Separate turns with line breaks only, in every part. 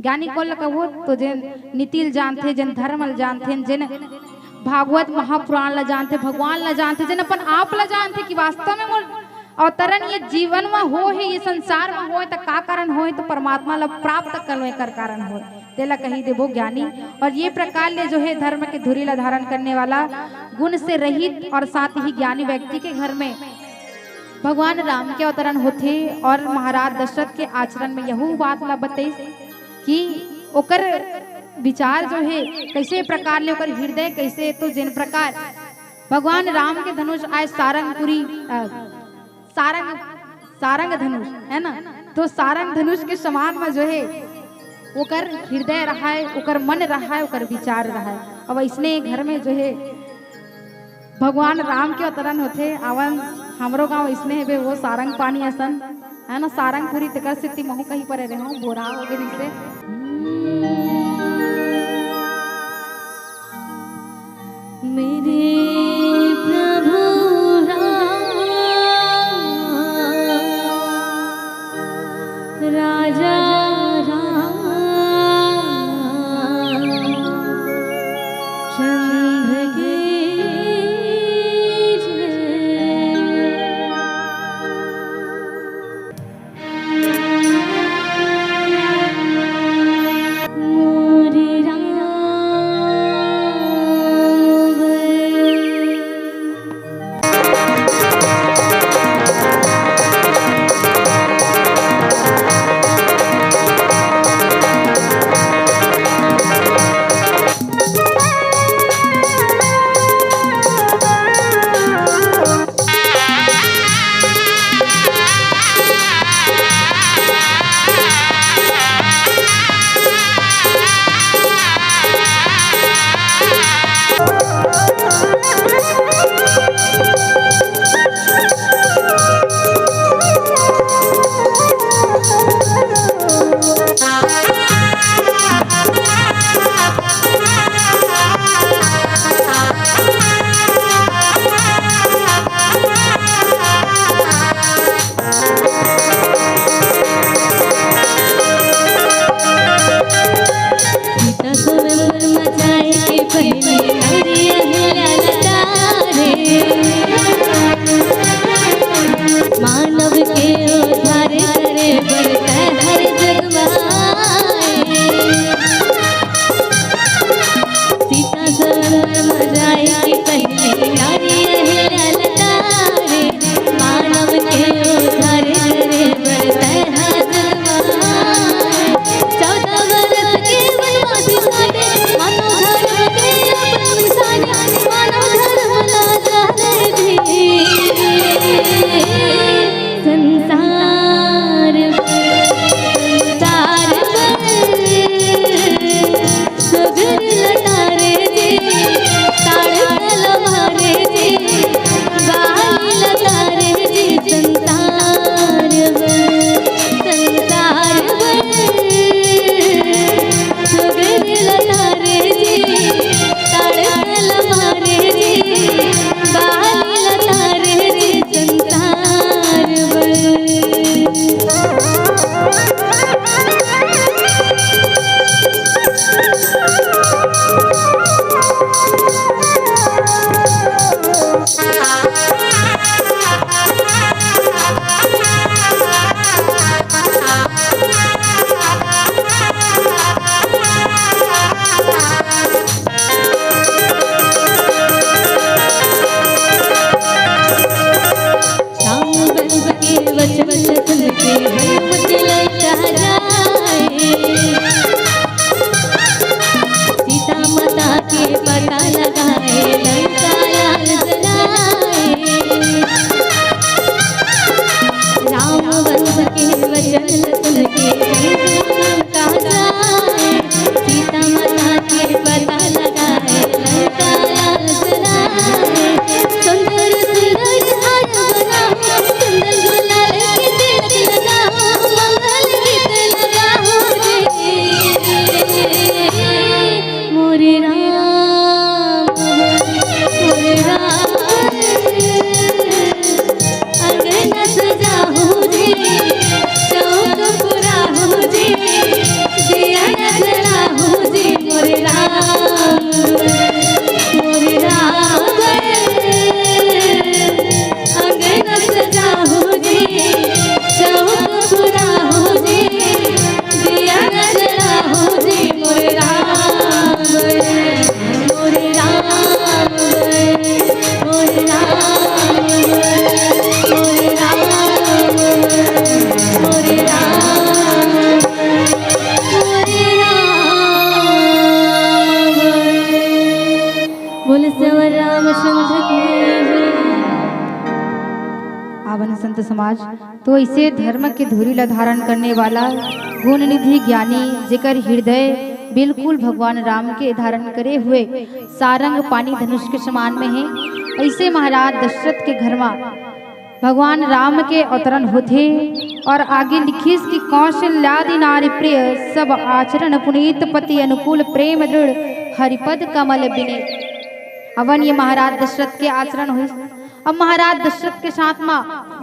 ज्ञानी कोल कहो तो जिन नीतिल जानते, जिन धर्म ल जानते, जिन भागवत महापुराण ला जानते, भगवान ला जानते, जिन अपन आप ला जानते कि वास्तव में मोर अवतरण ये जीवन में हो है, ये संसार में हो तो का कारण हो तो परमात्मा ला प्राप्त करने कर कारण हो तेला कही देवो ज्ञानी। और ये प्रकार ले जो है धर्म के धुरी ला धारण करने वाला गुण से रहित और साथ ही ज्ञानी व्यक्ति के घर में भगवान राम के अवतरण होते। और महाराज दशरथ के आचरण में यहू बात ला बताई कि ओकर विचार जो है कैसे प्रकार ले ओकर हृदय कैसे, तो जिन प्रकार भगवान राम के धनुष आए सारंगपुरी सारंग धनुष है ना, तो सारंग धनुष के समान में जो है ओकर हृदय रहा है, ओकर मन रहा है, ओकर विचार रहा है। अब इसने घर में जो है भगवान राम के अवतरण होते। आवन हमरो गांव इसने है वो सारंग पानी असन है ना, सारंगपुरी तक स्थिति महू कहीं पर रहे बोरा हो गए से
मेरे प्रभु राजा चंद्र के मानव के उद्धार करे बढ़ता हर जग सीता सवर मजाए की पहली नारी ललतारे मानव के उद्धार करे बढ़ता हर जग 14 वर्ष के वनवास काटे मानव धर्म के अपने निशाने मानव धर्म ला जाने भी संसार
तो इसे धर्म के धुरी ला धारण करने वाला गुण निधि ज्ञानी जेकर हृदय बिल्कुल भगवान राम के धारण करे हुए सारंग पानी धनुष के समान में है। ऐसे महाराज दशरथ के घर में भगवान राम के अवतरण होते और आगे लिखिस कि कौशल्यादि नारी प्रिय सब आचरण पुनीत पति अनुकूल प्रेम दृढ़ हरिपद कमल बिने। अवन ये महाराज दशरथ के आचरण हुए। अब महाराज दशरथ के साथ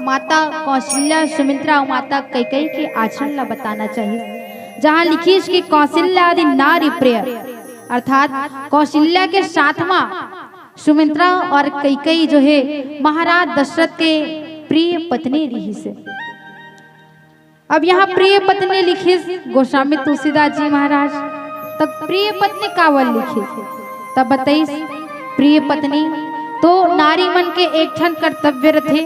माता कौशल्या सुमित्रा और माता कैकेयी के आचरण ला बताना चाहिए। जहाँ लिखिस कि कौशल्यादि नारी प्रिय अर्थात कौशल्या के साथ सुमित्रा और कैकेयी जो है महाराज दशरथ के प्रिय पत्नी रही से। अब यहाँ प्रिय पत्नी लिखी गोस्वामी तुलसीदास जी महाराज, तब प्रिय पत्नी कावल लिखी तब बताइस प्रिय पत्नी तो नारी मन के एक ठन कर्तव्य रथे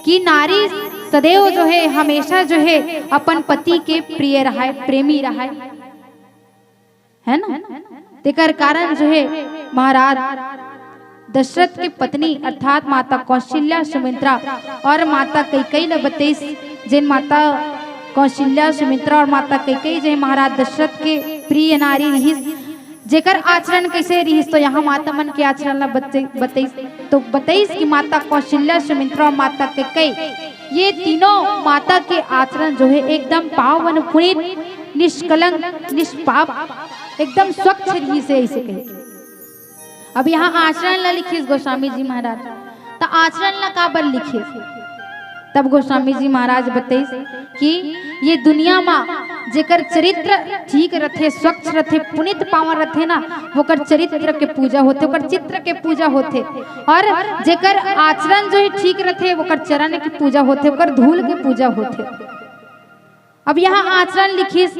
कि नारी सदैव जो है हमेशा जो है अपन पति के प्रिय रहाय प्रेमी रहाय, है ना। तेकर कारण जो है महाराज दशरथ की पत्नी अर्थात माता कौशल्या सुमित्रा और माता कैकेयी ने बताइस जिन माता कौशल्या सुमित्रा और माता कैकेयी जो महाराज दशरथ के प्रिय नारी रही जेकर आचरण कैसे रही। तो यहाँ माता मन के आचरण ला बताइस तो बताइस कि माता कौशल्या सुमित्रा और माता कैकेयी ये तीनों माता के आचरण जो है एकदम पावन पुनीत निष्कलंक निष्पाप एकदम स्वच्छ रही से ऐसे कहे। अब यहाँ आचरण ला लिखिस गोस्वामी जी महाराज तो आचरण ला काबर लिखिस तब गोस्वामी जी महाराज बताइस कि ये दुनिया में जेकर चरित्र ठीक रथे स्वच्छ रथे पुनित पावन रथे ना वोकर चरित्र के पूजा होते वोकर चित्र के पूजा होते और जेकर आचरण जो है ठीक रथे वोकर चरण की पूजा होते वोकर धूल के पूजा होते। अब यहाँ आचरण लिखिस।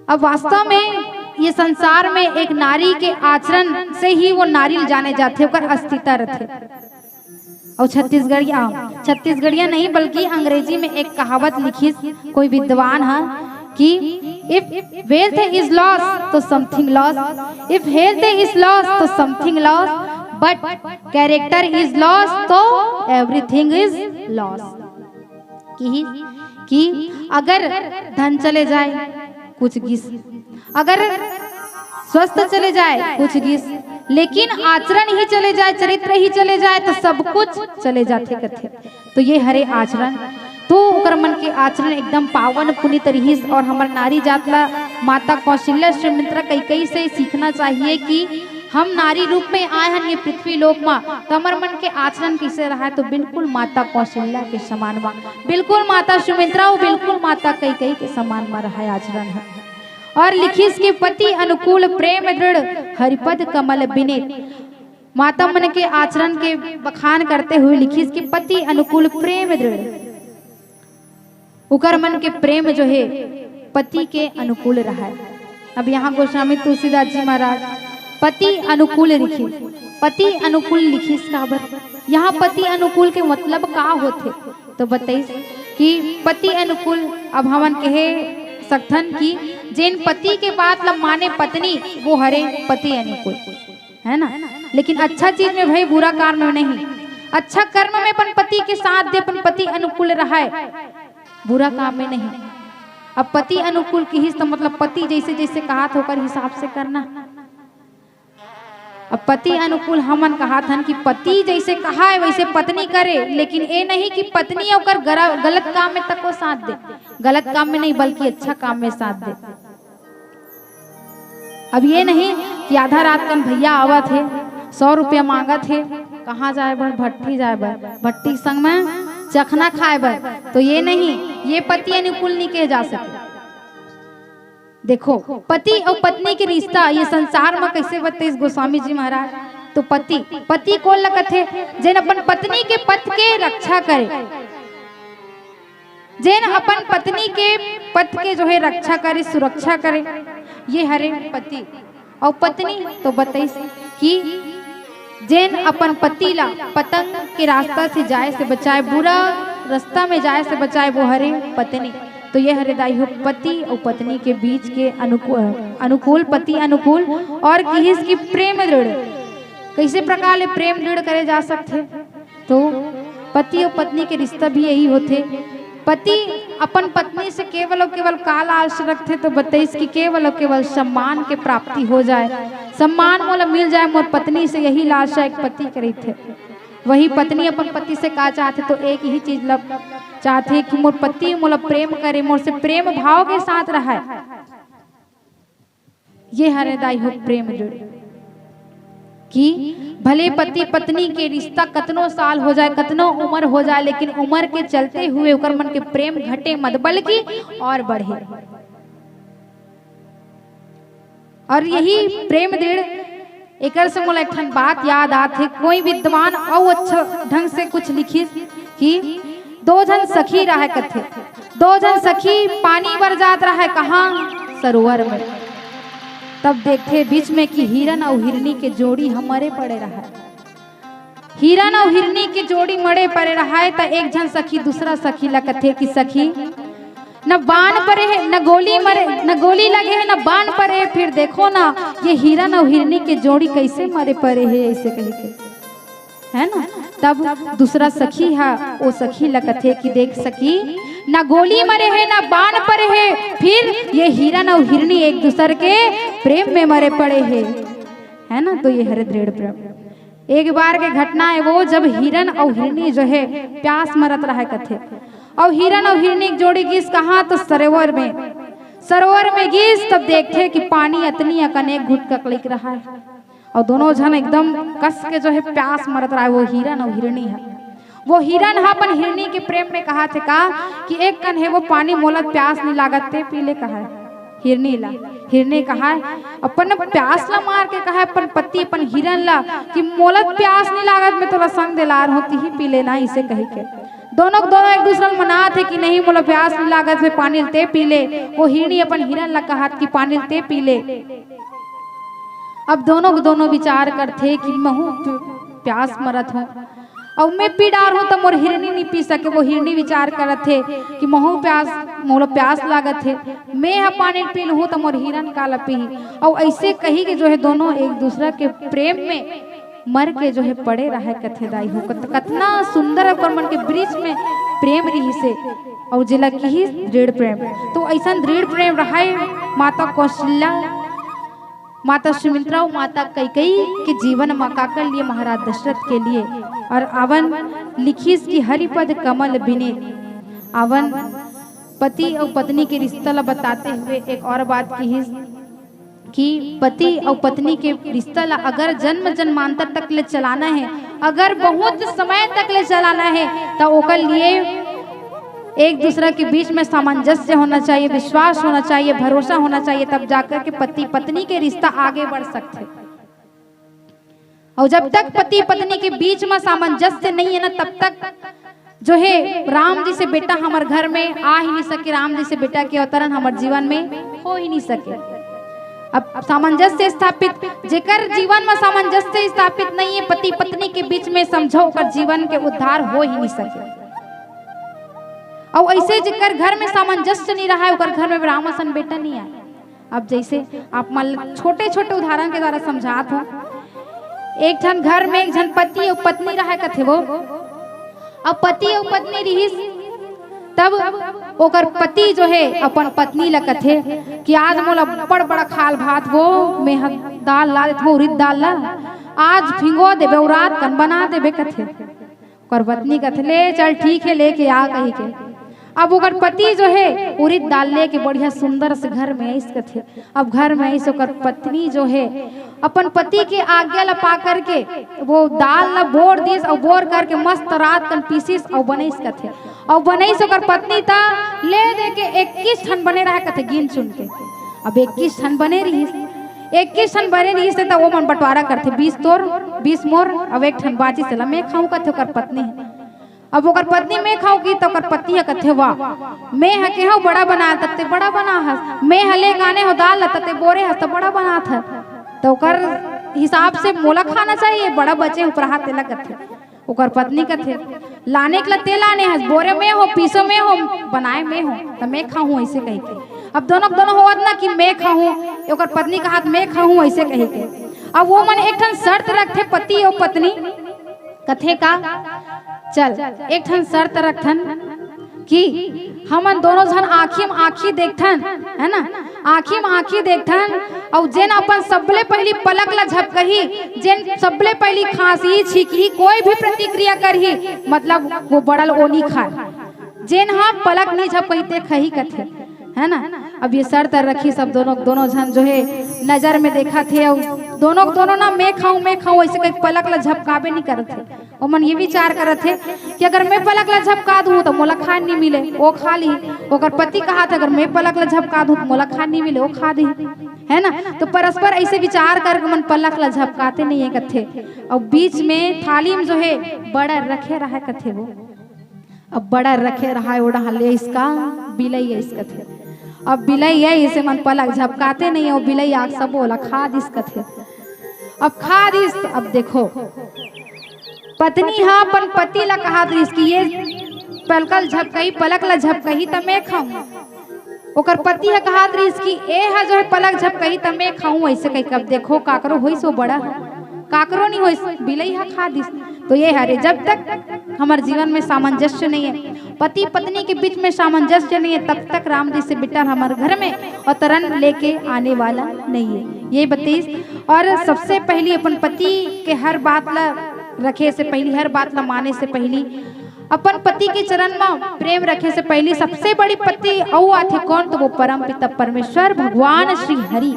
अब वास्तव में ये संसार में एक नारी के आचरण से ही वो नारी जाने जाते वोकर अस्तित्व रथे। और छत्तीसगढ़िया नहीं बल्कि अंग्रेजी में एक कहावत लिखी कोई विद्वान है कि इफ वेल्थ इज लॉस तो something loss, if health is loss तो something loss, but character is loss तो एवरीथिंग इज लॉस। कि अगर धन चले जाए कुछ गिस, अगर स्वस्थ चले जाए कुछ गिस, लेकिन आचरण ही चले जाए चरित्र ही चले जाए तो सब कुछ चले जाते कथे। तो ये हरे आचरण तो ओकर मन के आचरण एकदम पावन पुनीत रही। और हमार नारी जात ला माता कौशल्या सुमित्रा कैकेयी से सीखना चाहिए कि हम नारी रूप में आए हैं ये पृथ्वी लोक में तो हमार मन के आचरण कैसे रहा है तो बिल्कुल माता कौशल्या के समान बा, बिल्कुल माता सुमित्रा और बिल्कुल माता कैकेयी के समान में रहा आचरण है। और लिखिस के पति अनुकूल प्रेम दृढ़ हरिपद कमल बिने। माता मन के आचरण के बखान करते हुए लिखिस के पति अनुकूल प्रेम दृढ़, उकर मन के प्रेम जो है पति के अनुकूल रहा है। अब यहाँ गोस्वामी तुलसीदास जी महाराज पति अनुकूल लिखी, पति अनुकूल लिखिस काबर, यहाँ पति अनुकूल के मतलब का होते तो बताइस कि पति अनुकूल। अब हमन कहे सकथन की जिन पति के बात ला माने पत्नी वो हरे पति अनुकूल, है ना। लेकिन अच्छा चीज में भाई बुरा कर्म में नहीं, अच्छा कर्म में अपन पति के साथ दे अपन पति अनुकूल रहा है, बुरा काम में नहीं। अब पति अनुकूल की ही तो मतलब पति जैसे जैसे कहा था होकर हिसाब से करना। अब पति अनुकूल हमन कहा था कि पति जैसे कहा है वैसे पत्नी करे, लेकिन ये नहीं कि पत्नी होकर गलत काम में तक वो साथ दे, गलत काम में नहीं बल्कि अच्छा काम में साथ दे। अब ये नहीं कि आधा रात कन भैया आवा थे 100 रुपया मांगा थे, कहाँ जाए बर भट्टी जाए बर, भट्टी संग में चखना खाए बर, तो ये नहीं, ये पति अनुकूल नहीं कहे जा सकते। देखो पति और पत्नी के रिश्ता ये संसार में कैसे बताइए गोस्वामी जी महाराज। तो पति कौन लगत है जिन अपन पत्नी के पथ के रक्षा करे, जिन अपन पत्नी के पथ के जो है रक्षा करे सुरक्षा करे, ये हरे पति। और पत्नी तो बताइए कि जिन अपन पति ला पतंग के रास्ता से जाए से बचाए, बुरा रास्ता में जाए से बचाए, वो हरे पत्नी। तो ये हृदय हो पति और पत्नी के बीच के अनुकूल पति अनुकूल। और किस की प्रेम दृढ़ कैसे प्रकार ले प्रेम दृढ़ करे जा सकते तो पति और पत्नी के रिश्ता भी यही होते। पति अपन पत्नी से केवल और केवल काल आश रखते तो बताइस कि केवल और केवल सम्मान के प्राप्ति हो जाए, सम्मान मोला मिल जाए मोर पत्नी से, यही लालसा एक पति करी थे। वही पत्नी अपन पति से का चाहते तो एक ही चीज चाहते कि मोर पति मोला प्रेम करे, मोर से प्रेम भाव के साथ रहे। ये हृदय हो प्रेम जोड़ कि भले पति पत्नी के रिश्ता कतनो साल हो जाए, कतनो उम्र हो जाए, लेकिन उम्र के चलते हुए ओकर मन के प्रेम घटे मत बल्कि और बढ़े। और यही प्रेम दृढ़ एकर से मोला एक बात याद आथे। कोई विद्वान और अच्छा ढंग से कुछ लिखी कि दो जन सखी रहे कथे, दो जन सखी पानी बर जात रहे कहाँ, सरोवर में। तब देखते बीच में कि हिरन और हिरनी के जोड़ी हमारे पड़े रहा। हिरन और हिरनी के जोड़ी मरे पड़े रहा तो एक जन सखी दूसरा सखी ला कथे कि सखी न बाण परे है, न गोली मरे, न गोली लगे है, न बाण परे है, फिर देखो ना ये हिरन और हिरनी के जोड़ी कैसे मरे पड़े है, ऐसे कह के, है ना। तब दूसरा सखी है वो सखी ला कथे कि देख सखी ना गोली मरे है ना बाण पड़े है, फिर ये हिरन और हिरनी एक दूसरे के प्रेम में मरे पड़े है ना। तो ये है दृढ़ प्रेम। एक बार के घटना है वो जब हिरन और हिरनी जो है प्यास मरत रहे कथे, और हिरन और हिरनी की जोड़ी गिस कहाँ तो सरोवर में। सरोवर में गिस तब देखते कि पानी अतनी अनेक घुट ककलिक रहा है, और दोनों जन एकदम कस के जो है प्यास मरत रहा है। वो हिरन और हिरनी है। वो हिरन है अपन हिरनी के प्रेम में कहा थे का कि एक कन है वो पानी मोलत प्यास नहीं लागत पीले कहा है हिरनी ला। हिरनी कहा है अपन प्यास ला मार के कहा अपन पति अपन हिरन ला कि मोलत प्यास नहीं लागत मैं थोड़ा संग दिलार होती ही पी लेना, इसे कही के दोनों एक दूसरे को मना थे कि नहीं मोला प्यास नहीं लागत में पानी ते पी ले। वो हिरनी अपन हिरन ला कहा कि पानी ते पी ले। अब दोनों विचार करते कि महू प्यास मरत हूँ और मैं पी डार हूँ तो मोर हिरनी नहीं पी सके। वो हिरनी विचार करत थे कि महू प्यास मोला प्यास लागत है, मैं हा पानी पी लूँ तो मोर हिरन काला पी। और ऐसे कही कि जो है दोनों एक दूसरा के प्रेम में मर के जो है पड़े रहे कथे दाई हो। कितना सुंदर मन के ब्रिज में प्रेम रही से और जिला की ही दृढ़ प्रेम। तो ऐसा दृढ़ प्रेम रहा माता कौशल्या, माता सुमित्रा और माता कैकेयी के जीवन में का कर लिए महाराज दशरथ के लिए। और अवन लिखिस की हरिपद कमल बिने। अवन पति और पत्नी के रिश्ता ला बताते हुए एक और बात की कि पति और पत्नी के रिश्ता ला अगर जन्म जन्मांतर तक ले चलाना है, अगर बहुत समय तक ले चलाना है तो ओकर लिए एक दूसरे के बीच में सामंजस्य होना चाहिए, विश्वास होना चाहिए, भरोसा होना चाहिए, तब जाकर के पति पत्नी के रिश्ता आगे बढ़ सकते। और जब तक पति पत्नी के बीच में सामंजस्य नहीं है ना तब तक जो है राम जी से बेटा हमारे घर में आ ही नहीं सके, राम जी से बेटा के अवतरण हमारे जीवन में हो ही नहीं सके। अब सामंजस्य स्थापित जेकर जीवन में सामंजस्य स्थापित नहीं है पति पत्नी के बीच में, समझो कर जीवन के उद्धार हो ही नहीं सके। और ऐसे जेकर घर में सामंजस्य नहीं रहा है उकर घर में रामसन बेटा नहीं आए। अब जैसे आप छोटे छोटे उदाहरण के द्वारा समझात हो, एक जन घर में एक जन पति और पत्नी रहा कथे वो। अब पति और पत्नी रही तब ओकर पति जो है अपन पत्नी ला कथे कि आज मोला बड़ा खाल भात वो मैं दाल ला देते उड़द दाल ला आज भिंगो देबे और रात कन बना देबे कथे। ओकर पत्नी कथे ले चल ठीक है लेके आ कही के। अब ओकर पति जो है उड़द दाल लेके बढ़िया सुंदर से घर में आइस कथे। अब घर में आइस ओकर पत्नी जो है अपन पति के आज्ञा ला पा करके वो दाल ला बोर दिस और बोर करके मस्त रात कन पीसिस और बनैस कथे। और बनैस ओकर पत्नी ता ले दे के 21 ठन बने रहा कथे गिन चुन के। अब 21 ठन बने रही 21 ठन बने रही से तो वो मन बंटवारा करथे 20 तोर 20 मोर अब 1 ठन बाची चला मैं खाऊं कथे ओकर पत्नी। अब ओकर पत्नी मैं खाऊं की तो ओकर पति कथे वाह मैं हके हूं बड़ा बना तते बड़ा बना हस, मैं हले गाने हो दाल तते बोरे हस तो बड़ा बना था। तो ओकर हिसाब से मोला खाना चाहिए बड़ा बचे ऊपर हाथ तेला कथे। ओकर पत्नी कथे लाने के तेल आने हस बोरे में हो पीसो में हो बनाए में हो तो मैं खाऊं ऐसे कह के। अब दोनों होवत ना कि मैं खाऊं, ओकर पत्नी का हाथ मैं खाऊं ऐसे कह के। अब वो मन एक ठन शर्त रखते पति और पत्नी कथे का चल एक ठन शर्त रखथन कि हमन दोनों जन आँखी में आँखी देखथन, है ना, आँखी में आँखी देखथन और जेन अपन सबले पहली पलक ला झपकही, जेन सबले पहली खांसी छींकी कोई भी प्रतिक्रिया करही मतलब वो बड़ल ओनी खाए, जेन हाँ पलक नहीं झपकही ते खही कथे, है ना। अब ये शर्त रखी सब दोनों जन जो है नजर में देखा थे और दोनों ना मैं खाऊं ऐसे कहीं पलक ला झपकाबे नहीं करत थे। और मन ये विचार करत थे कि अगर मैं पलक ला झपका दूं तो मोला खान नहीं मिले, वो खा ली। ओकर पति कहा था अगर मैं पलक ला झपका दूं तो मोला खान नहीं मिले, वो खा दी, है ना। तो परस्पर ऐसे विचार करके मन पलक ला झपकाते नहीं है कथे। और बीच में थाली में जो है बड़ा रखे रहा कथे, वो अब बड़ा रखे रहा ओढ़ा ले इसका बिलई है इसका थे। अब बिलई है इसे मन पलक झपकाते नहीं है, और बिलई आग सब बोला खा दिस कथे। अब खा दिस, अब देखो पत्नी हाँ अपन पति ला कहा दिस कि ये पलकल झपकही पलक ला झपकही त मैं खाऊं, ओकर पति है कहा दिस कि ए है जो है पलक झपकही त मैं खाऊं ऐसे कही। कब देखो काकरो होई सो बड़ा काकरो नहीं होई बिलई है खा दिस। तो ये है रे जब तक हमारे जीवन में सामंजस्य नहीं है, पति पत्नी के बीच में सामंजस्य नहीं है, तब तक राम जी से बिटर हमारे घर में अवतरण लेके आने वाला नहीं है। ये 32 और सबसे पहली अपन पति के हर बात ला रखे से पहली, हर बात ला माने से पहली, अपन पति के चरण में प्रेम रखे से पहली सबसे बड़ी पति औ आथे कौन, तो वो परम पिता परमेश्वर भगवान श्री हरि,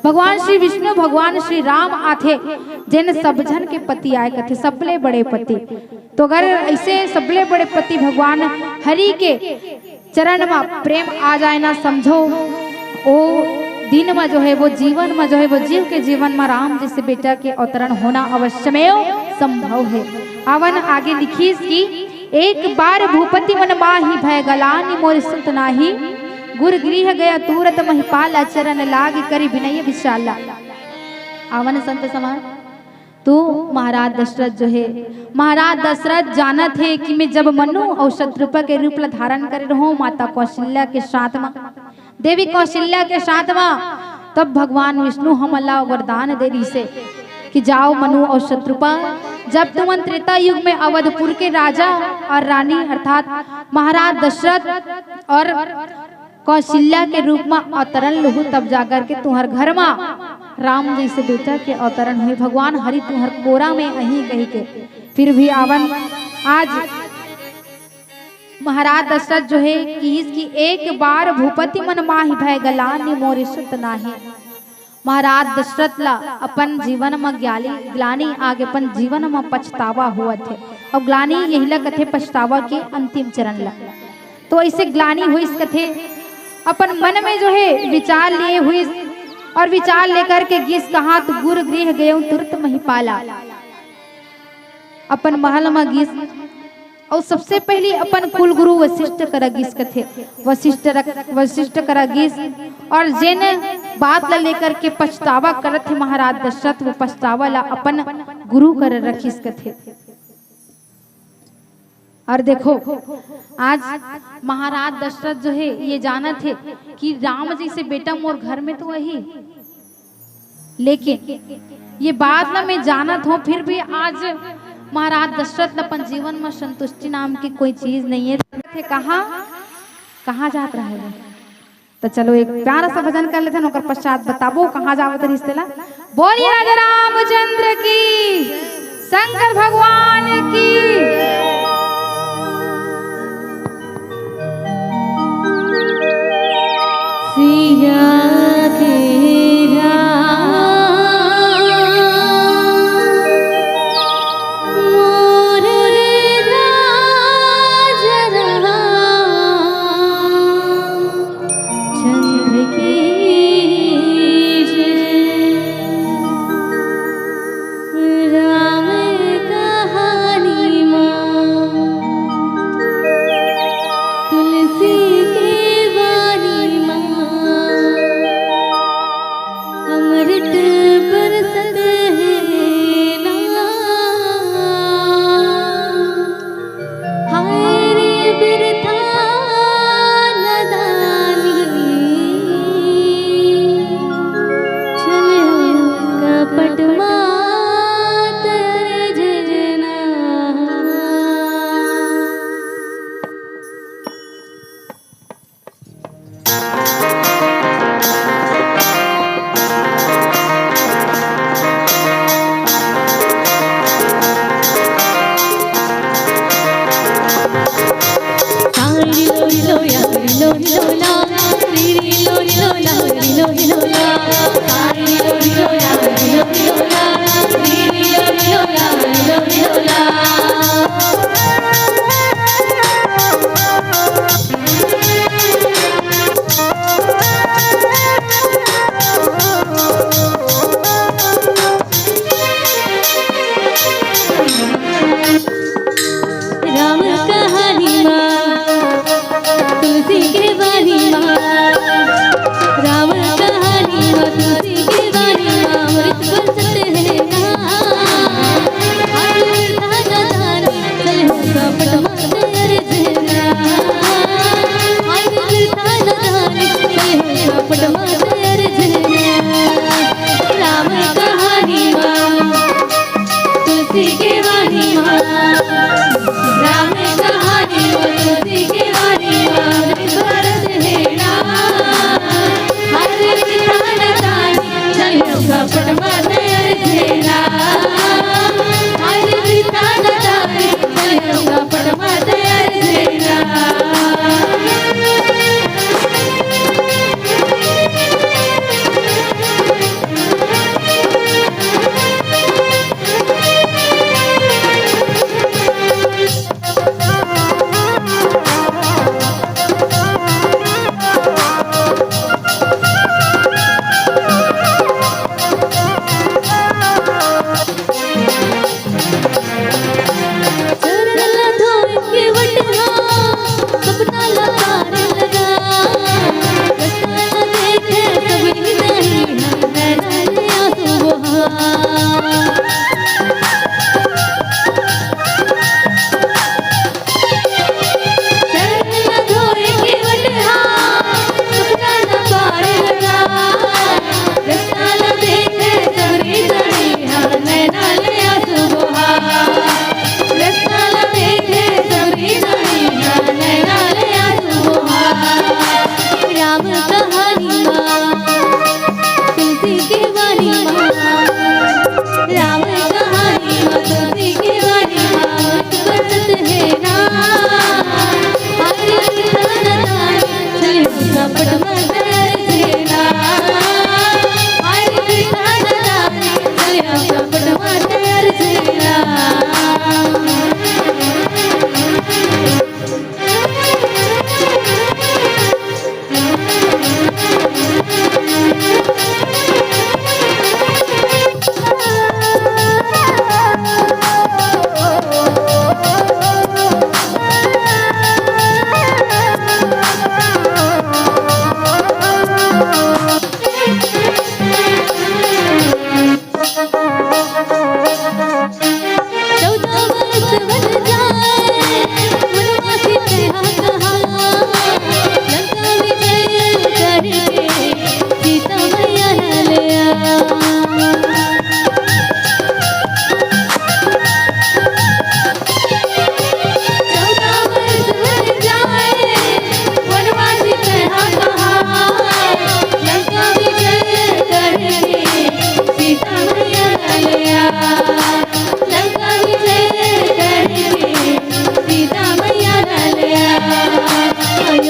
भगवान श्री विष्णु, भगवान श्री राम आथे, जिन सब जन के पति आए कथे सबले बड़े पति। तो अगर ऐसे सबले बड़े पति भगवान हरि के चरण में प्रेम आ जाए ना, समझो ओ दिन में जो है वो जीवन में जो है वो जीव के जीवन में राम जैसे बेटा के अवतरण होना अवश्यमेव संभव है। अवन आगे लिखीस की एक बार भूपति मन माही भय गलानी मोर सुत नाही, गुर गृह गया तुरत महिपाल चरण लाग करी विनय विशाला। आवन संत समाज तो महाराज दशरथ जो है, महाराज दशरथ जाना थे कि मैं जब मनु और शत्रुपा के रूप ला धारण कर रहा हूँ माता कौशल्या के साथ में, देवी कौशल्या के साथ में, तब भगवान विष्णु हम अल्लाह वरदान दे रही से कि जाओ मनु और शत्रुपा, जब तुम त्रेता युग में अवधपुर के राजा और रानी अर्थात महाराज दशरथ और कौशल्या के रूप में अवतरण लहू, तब जाकर के तुम्हार घर में राम जैसे बेटा के अवतरण हुए। भगवान हरि तुम्हार कोरा में अही कही के फिर भी आवन आज महाराज दशरथ जो है कि इसकी एक बार भूपति मन माही भय गलानी मोर सुत नाही। महाराज दशरथ ला अपन जीवन में ग्लानी आगे अपन जीवन में पछतावा हुआ थे, और ग्लानी यही ला कथे पछतावा के अंतिम चरण ला। तो ऐसे ग्लानी हुई कथे अपन मन में जो है विचार लिए हुई, और विचार लेकर के गिस कहा तो गुर गृह गये तुरंत महिपाला, अपन महल में गिस। और सबसे पहले अपन कुल गुरु वशिष्ठ करा गिस कथे, वशिष्ठ करा गिस, और जिन बात ला लेकर के पछतावा करत थे महाराज दशरथ, वो पछतावा ला अपन गुरु कर रखिस कथे। और देखो आज महाराज दशरथ जो है ये जाना थे कि राम जी से बेटा मोर घर में तो वही, लेकिन ये बात ना मैं जाना था, फिर भी आज महाराज दशरथ अपन जीवन में संतुष्टि नाम की कोई चीज नहीं है। थे कहाँ जात रहे हो? तो चलो एक प्यारा सा भजन कर लेते हैं, और पश्चात बताबो कहाँ जावत रिश्ते ला। बोलिए राजा रामचंद्र की, शंकर भगवान की।
सिया तेरा मोर राज रहा, चंद्र की जय, राम कहानी माँ, तुलसी की वाणी माँ,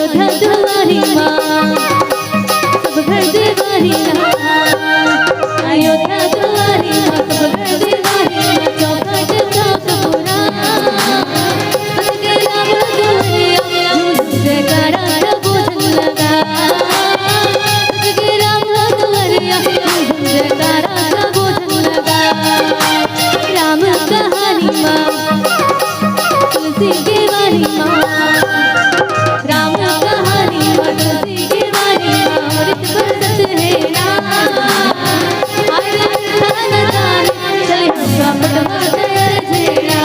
अयोध्या दुआरी माँ सब घर दीवारी अयोध्या दुआरी माँ सब घर दीवारी चौखट चौक पूरा सबके राम दुआरिया जयकारा बोझन लगा सबके राम दुआरिया जयकारा बोझन लगा राम कहानी माँ तुलसी की वाणी माँ राम कहानी माँ तुलसी की वाणी माँ अमृत बरसत है राम आरे खान दान चले हम पटवा दयर झेड़ा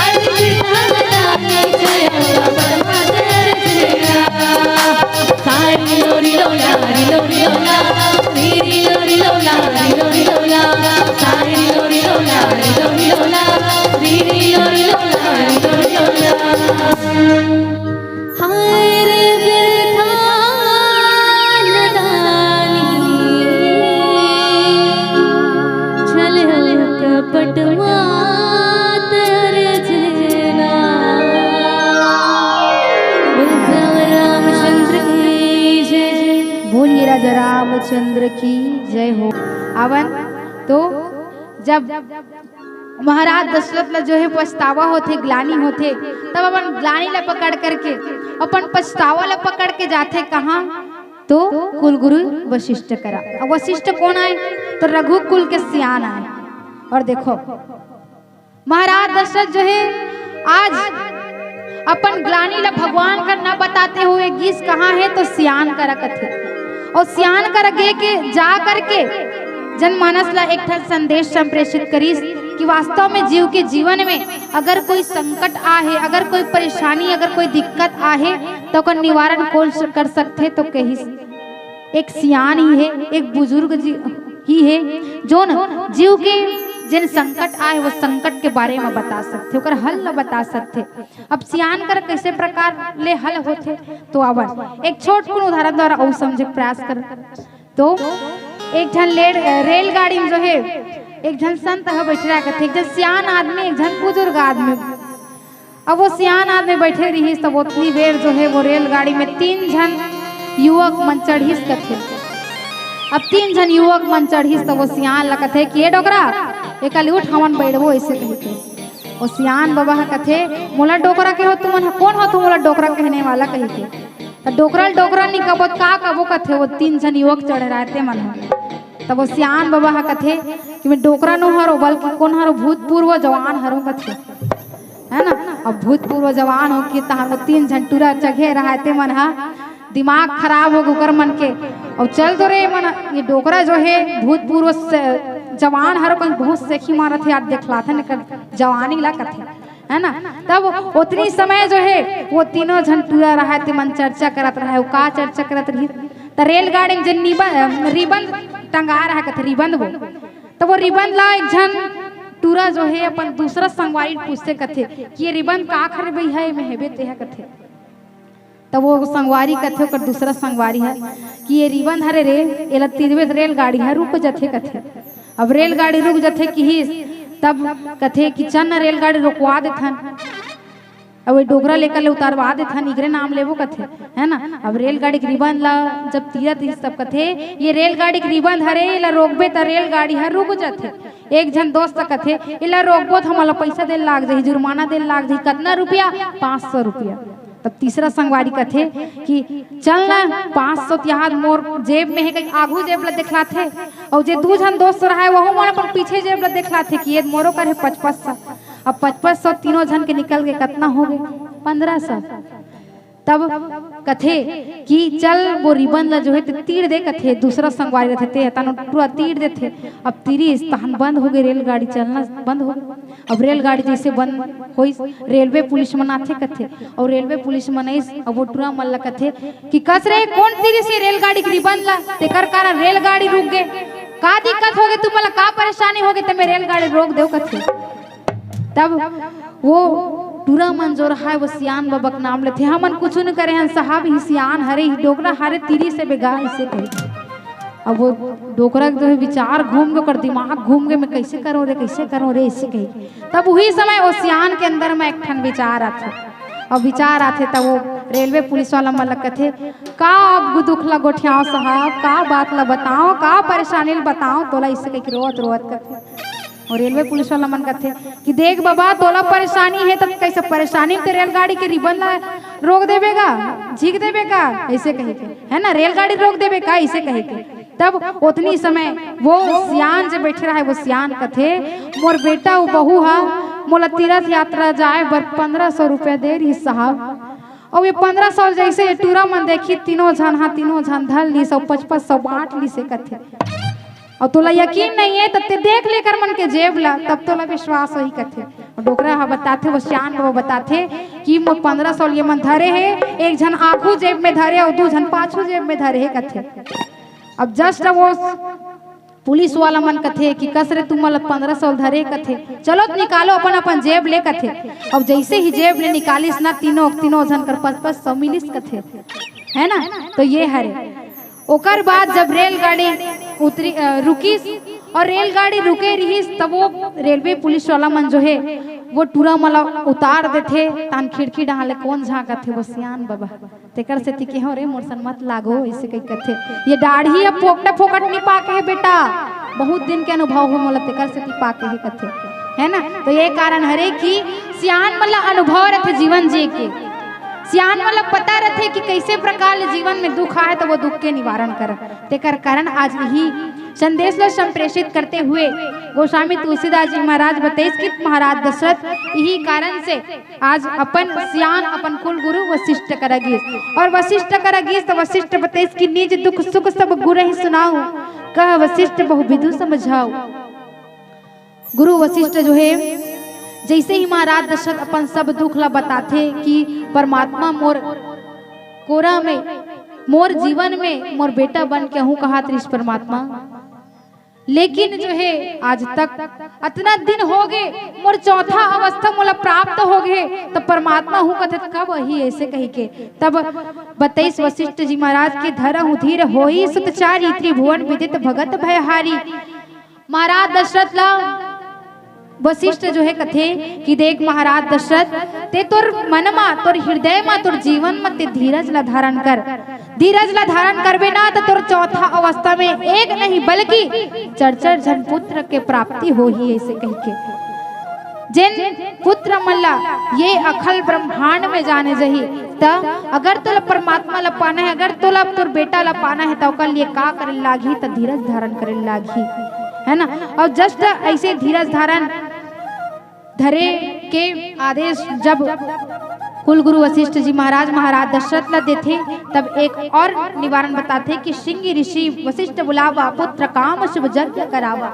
आरे खान दान चले हम पटवा दयर झेड़ा सारी लोरी लोला लोरी लोला रीरी लोरी लोला लोरी लोला सारी लोरी लोला लोरी लोला रीरी लोरी लोला लोरी लोला हाय रे व्यर्था नदानी चल कपट मात अर्जना रामचंद्र की जय
बोलिए राजा रामचंद्र की जय हो। अवन तो जब महाराज दशरथ ला जो है पछतावा होते ग्लानी होते तब अपन ग्लानी ला पकड़ करके अपन पछतावा ला पकड़ के जाते कहाँ तो कुलगुरु वशिष्ठ करा। अब वशिष्ठ कौन आए तो रघुकुल के सियान आए। और देखो महाराज दशरथ जो है आज अपन ग्लानी ला भगवान का न बताते हुए गीस कहाँ है तो सियान करा कथे और सियान कर गे के जा करके जनमानस ला एक संदेश संप्रेषित करीस कि वास्तव में जीव के जीवन में अगर कोई संकट आहे, अगर कोई परेशानी, अगर कोई दिक्कत आहे तो का निवारण कौन कर सकते तो कही एक सियान ही है, एक बुजुर्ग ही है जो न जीव के जिन संकट आए वो संकट के बारे में बता सकते ओकर हल न बता सकते। अब सियान कर कैसे प्रकार ले हल होते तो अब एक छोट उदाहरण द्वारा और समझे प्रयास कर। तो एक जन रेलगाड़ी में जो है एक जन संत है बैठ रहा थे, एक जन सियान आदमी, एक जन बुजुर्ग आदमी। अब वो सियान आदमी बैठे रही तब उतनी देर जो है वो रेलगाड़ी में 3 जन युवक मन चढ़ीस कथे। अब 3 जन युवक मन चढ़ीस तब वो सियान ला कथे कि ये डोकरा एक उठ हमन बैठबो ऐसे कहते। और सियान बाबा कथे मोला डोकरा के हो तुमन कौन हो तुम मोला डोकरा कहने वाला कहते। तो डोकरा नहीं कबो का कबो कथे वो 3 जन युवक चढ़ रहते मन। तब वो सियान बाबा कथे कि मैं डोकरा नो हरो बल्कि कौन हरो भूतपूर्व जवान हरो कथे है ना। अब भूतपूर्व जवान हो कि तहां 3 जन टूरा जगह रहते मन हा दिमाग खराब हो गुकर मन के और चल तो रे मन ये डोकरा जो है भूतपूर्व जवान हर कहीं बहुत सेखी मारत है आज देखला था जवानी ला कथे है ना। तब उतनी समय जो है वो तीनों जन टूरा रहा थे मन चर्चा करत रहा है। वो का चर्चा करत रही तो रेलगाड़ी में जन रिबन टंगा रहा कथे रिबन वो तो वो रिबन ला एक जन टूरा जो है अपन दूसरा संगवारी पूछते कथे कि ये रिबन का खरे भाई है में हेबे ते है कथे। तब वो संगवारी कथे कर दूसरा संगवारी है कि ये रिबन हरे रे एला तीरवे रेलगाड़ी है रुक जथे कथे। अब रेलगाड़ी रुक जथे कि तब कथे कि चल न रेलगाड़ी रुकवा देथन। अब डोकरा लेकर उतारवा देथन इकरे नाम लेवो कथे है ना। अब रेलगाड़ी के रिबन ला जब तीरत तब कथे ये रेलगाड़ी के रिबन हरे ला रोकबे त रेलगाड़ी हर रुक जाथे। एक जन दोस्त कथे इला रोकबो तो हमला पैसा दे लाग जाही जुर्माना दे लाग जाही कितना रुपया 500 रुपया। तब तीसरा संगवारी कथे कि चल ना 500 यहाँ मोर जेब में है कहीं आगू जेब ला देखला थे और जे 2 जन दोस्त रहा है वह मन अपन पीछे जेब ला देखला थे कि ये मोरो कर है 5500। अब 5500 तीनों जन के निकल गए कितना हो गए 1500। तब कथे कि चल वो रिबन ला जो है तीर दे कथे दूसरा संगवारी रहते थे तन पूरा तीर देते। अब तीरी तहन बंद हो गई रेलगाड़ी चलना बंद हो गई। अब रेलगाड़ी जैसे बंद होई रेलवे पुलिस मन आथे कथे और रेलवे पुलिस मन आइस अब वो टूरा मन ला कथे कि कस रे कौन तीरी से रेलगाड़ी के रिबन ला तेकर कारण रेलगाड़ी रुक गए का दिक्कत हो गई तुमला का परेशानी हो गई तमे रेलगाड़ी रोक देव कथे। तब वो टूरा मन जो रहा है वो सियान बाबा के नाम लेते हमन कुछ न करे हैं साहब ही सियान हरे ही डोकरा हरे तीरी से बेगा इसे कहे। अब वो डोकरा जो है विचार घूम गए कर दिमाग घूम गए मैं कैसे करूँ रे इसे कहे। तब वही समय वो सियान के अंदर में एक ठन विचार आता और विचार आथे तब वो रेलवे पुलिस वाला मन ल कथे का अब दुख ला गोठियाओ साहब का बात ला बताओ का परेशानी ला बताओ तोला इससे कह रोवत रोवत कथे। और रेलवे पुलिस वाला मन कहते कि देख बाबा तोला परेशानी है तब कैसे परेशानी में रेलगाड़ी के रिबन ला रोक देवेगा झीक देवेगा ऐसे कहे के है ना, रेलगाड़ी रोक देवेगा ऐसे कहे के। तब उतनी समय वो सियान जो बैठे रहा है वो सियान कथे मोर बेटा वो बहू हा मोला तीर्थ यात्रा जाए बर 1500 रुपया दे रही साहब। और ये 1500 जैसे ये टूरा मन देखी तीनों झन धल ली 500 बांट ली से कथे। और तोला यकीन नहीं है तब ते देख लेकर मन के जेब ला तब तोला विश्वास वही कथे। और डोकरा हा बताते वो श्यान वो बताते कि मोर 1500 ये मन धरे है, एक झन आखू जेब में धरे और 2 झन पाछू जेब में धरे है कथे। अब जस्ट वो पुलिस वाला मन कथे कि कसरे तुम मला 1500 धरे कथे, चलो तो निकालो अपन अपन जेब ले कथे। अब जैसे ही जेब ले निकालिस ना तीनों झन कर 500 मिलिस कथे, है ना। तो ये हरे ओकर बाद जब रेलगाड़ी उतरी रुकीस और रेलगाड़ी रुके रहीस तब वो रेलवे पुलिस वाला मन जो है वो टूरा मला उतार देथे तान खिड़की डाले कौन झाँकत थे वो सियान बाबा तेकर से तिके हो रे मोरसन मत लागो ऐसे कही कथे। ये दाढ़ी अब फोकट नहीं पाके है बेटा, बहुत दिन के अनुभव हो मोला तेकर से ती पाके है कथे, है ना। तो ये कारण हरे कि सियान मला अनुभव रहते जीवन जी के, सियान वाला पता रहते कि कैसे प्रकार जीवन में दुख आए तो वो दुख के निवारण कर तेकर कारण आज यही संदेश ला संप्रेषित करते हुए गोस्वामी तुलसीदास जी महाराज बताइस कि महाराज दशरथ यही कारण से आज अपन सियान अपन कुल गुरु वशिष्ठ करगीस और वशिष्ठ करगीस तो वशिष्ठ बताइस कि निज दुख सुख सब गुरु ही सुनाओ कह वशिष्ठ बहु विधु समझाओ। गुरु वशिष्ठ जो है जैसे ही महाराज दशरथ अपन सब दुख ला बताते कि परमात्मा मोर कोरा में मोर जीवन में मोर बेटा बन के हूँ कहा त्रिश परमात्मा, लेकिन जो है आज तक इतना दिन हो गए मोर चौथा अवस्था मोला प्राप्त हो गए तो परमात्मा हूँ कथे कब वही ऐसे कही के। तब बताइस वशिष्ठ जी महाराज के धरहु धीर होई सुतचारी त्रिभुवन विदित भगत भयहारी। महाराज दशरथ ला वशिष्ठ जो है कथे कि देख महाराज दशरथ ते तोर मनमा तोर हृदय में तोर जीवन में ते धीरज ला धारण कर, धीरज ला धारण करबे ना तो तोर चौथा अवस्था में एक नहीं बल्कि 4 जन पुत्र के प्राप्ति हो ही ऐसे कह के। जिन पुत्र मल्ला ये अखल ब्रह्मांड में जाने जही त अगर तोला परमात्मा ला पाना है, अगर तोला तोर बेटा ला पाना है तो ओकर लिए का करे लागी तो धीरज धारण करे लागी, है ना। और जस्ट ऐसे धीरज धारण धरे के आदेश जब कुलगुरु वशिष्ठ जी महाराज दशरथ ला देते तब एक और निवारण बताते कि सिंह ऋषि वशिष्ठ बुलावा पुत्र काम शुभ यज्ञ करावा।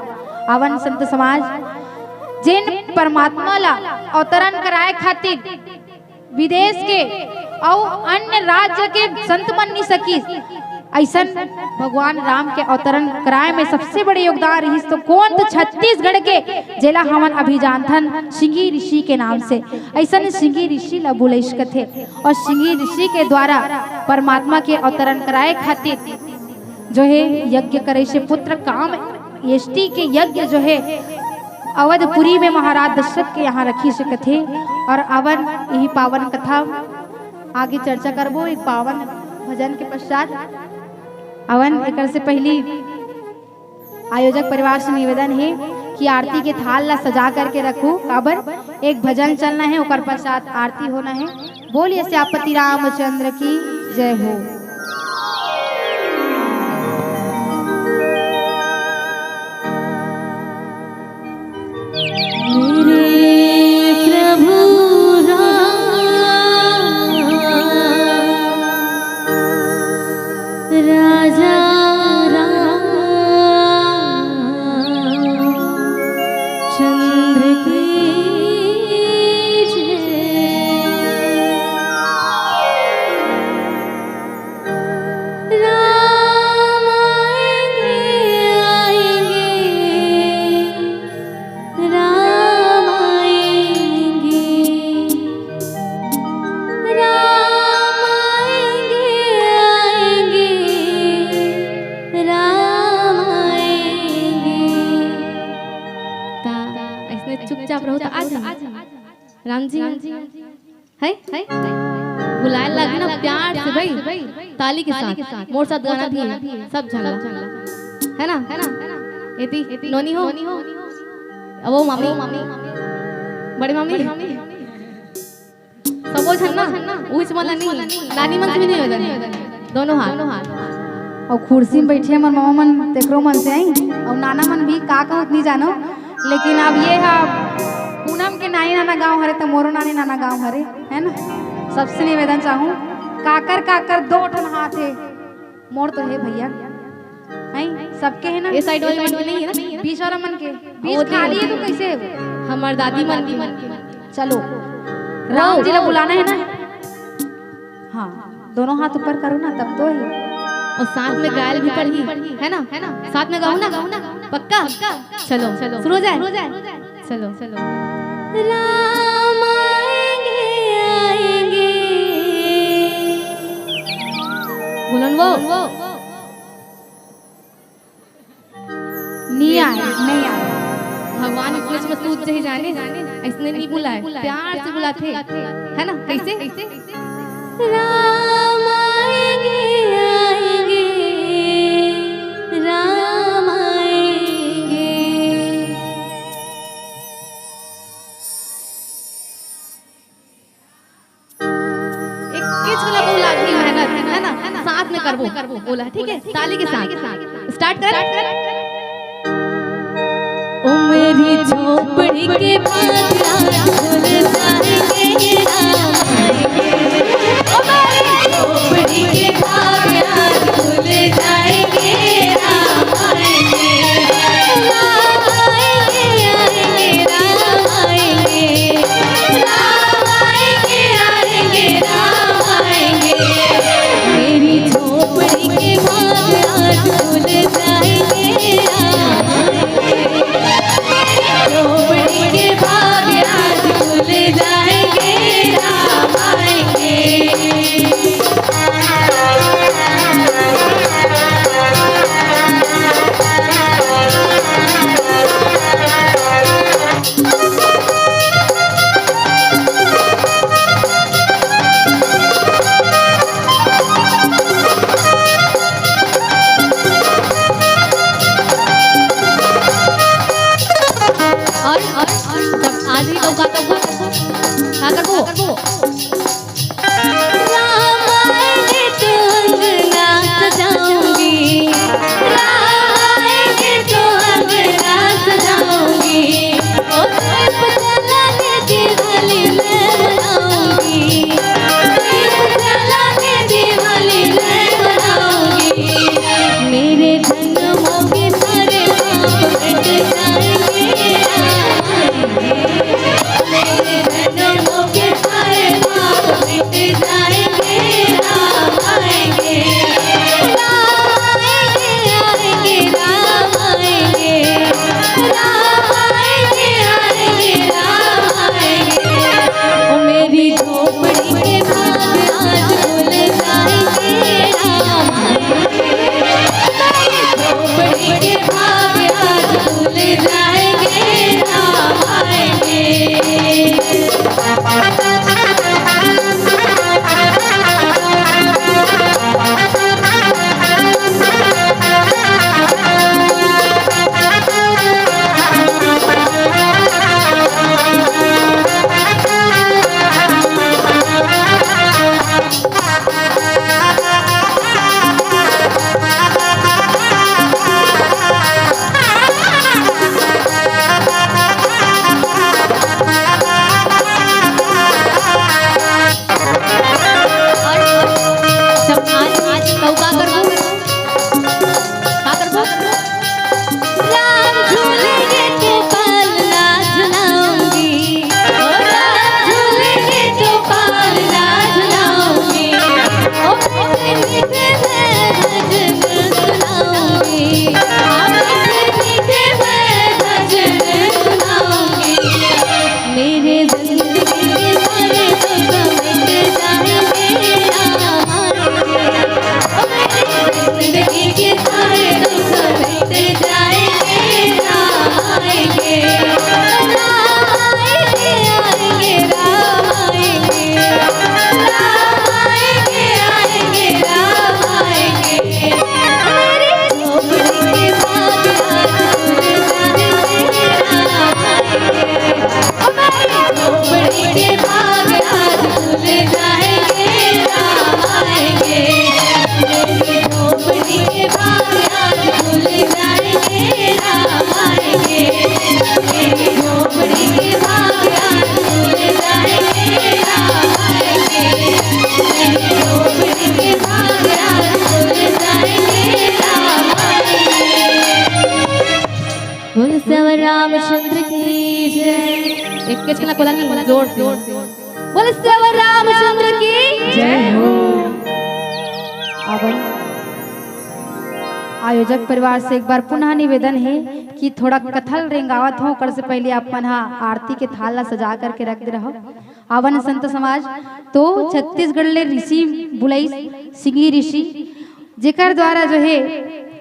आवन संत समाज जिन परमात्मा ला अवतरण कराए खातिर विदेश के और अन्य राज्य के संत मन नहीं सकी ऐसा भगवान राम के अवतरण कराए में सबसे बड़े योगदान रही तो कौन तो छत्तीसगढ़ के जेला हमन अभिजानथन सिंगी ऋषि के नाम से ऐसा सिंगी ऋषि ला बुलैश थे। और सिंगी ऋषि के द्वारा परमात्मा के अवतरण कराए खातिर जो है यज्ञ करे से पुत्र काम यष्टि के यज्ञ जो है अवधपुरी में महाराज दशरथ के यहाँ रखी से कथे। और अवन यही पावन कथा आगे चर्चा करबो एक पावन भजन के पश्चात। अवन एक से पहली आयोजक परिवार से निवेदन है कि आरती के थाल ला सजा करके रखो, काबर एक भजन चलना है और पश्चात आरती होना है। बोलिए श्यामपति रामचंद्र की जय हो।
चुपचाप रहो तो आज राम जी है बुलाए लगे ना प्यार से भाई, ताली के साथ मोर साथ गाना भी सब झगड़ा है ना एती नोनी हो अब वो मामी बड़ी मामी सब वो छन्ना उस वाला नहीं, नानी मन से भी नहीं होता, दोनों हाथ।
और कुर्सी में बैठे हमार मामा मन तेकरो मन से आई और नाना मन भी का उतनी जानो, लेकिन अब ये है पूनम के नानी नाना गांव हरे तो मोरो नानी नाना गांव हरे है ना। सबसे निवेदन चाहूँ काकर दो ठन हाथ है मोर तो है भैया, आई सबके है ना,
ये साइड वाली मन नहीं है ना,
बीच वाला मन के बीच खाली है तो कैसे
हमार दादी मन की।
चलो राम जी ला बुलाना है ना, हाँ दोनों हाथ ऊपर करो ना तब तो है,
और साथ में गायल भी पढ़ी है ना, साथ में गाऊं ना पक्का। चलो शुरू हो जाए, चलो राम आएंगे बुलन वो
नहीं आए
भगवान कुछ में तू ही जाने ऐसने नहीं बुलाए, प्यार से बुलाते है ना। कैसे राम आएंगे राम आएंगे। एक किचला बोला की मेहनत है ना, साथ में करबो बोला ठीक है, ताली के साथ स्टार्ट कर। ओ मेरी झोपड़ी के बादल खुल जाएंगे राम आएंगे, ओ मेरी झोपड़ी के बादल खुल जाएंगे राम आएंगे, राम आएंगे राम आएंगे, राम आएंगे राम आएंगे। मेरी झोपड़ी के बादल खुल जाएंगे राम आएंगे, झोपड़ी के बादल खुल जाएंगे राम आएंगे। एक के छला कोला नहीं जोर से बोले श्री रामचंद्र की जय हो।
अब आयोजक परिवार से एक बार पुनः निवेदन है कि थोड़ा कथल रेंगावत हो कर से पहले अपन आरती के थाला सजा करके रख दे रहो। आवन संत समाज तो छत्तीसगढ़ ले ऋषि बुलाई सिंगी ऋषि जेकर द्वारा जो है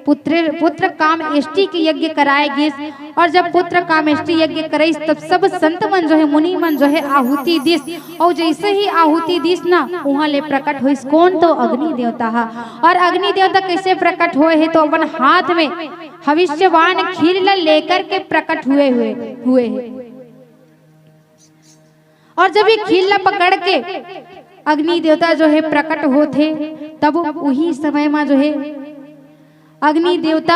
पुत्र काम एष्टि के यज्ञ कराए गिस और जब पुत्र काम एष्टि यज्ञ करे तब सब संत मन जो है मुनि मन जो है आहुति दिस और जैसे ही आहुति दिस ना वहाँ ले प्रकट हुई कौन तो अग्नि देवता हा। और अग्नि देवता कैसे प्रकट हुए है तो अपन हाथ में भविष्यवाण खीर ला लेकर के प्रकट हुए है। और जब ये खीर ला पकड़ के अग्नि देवता जो है प्रकट होते तब वही समय में जो है अग्नि देवता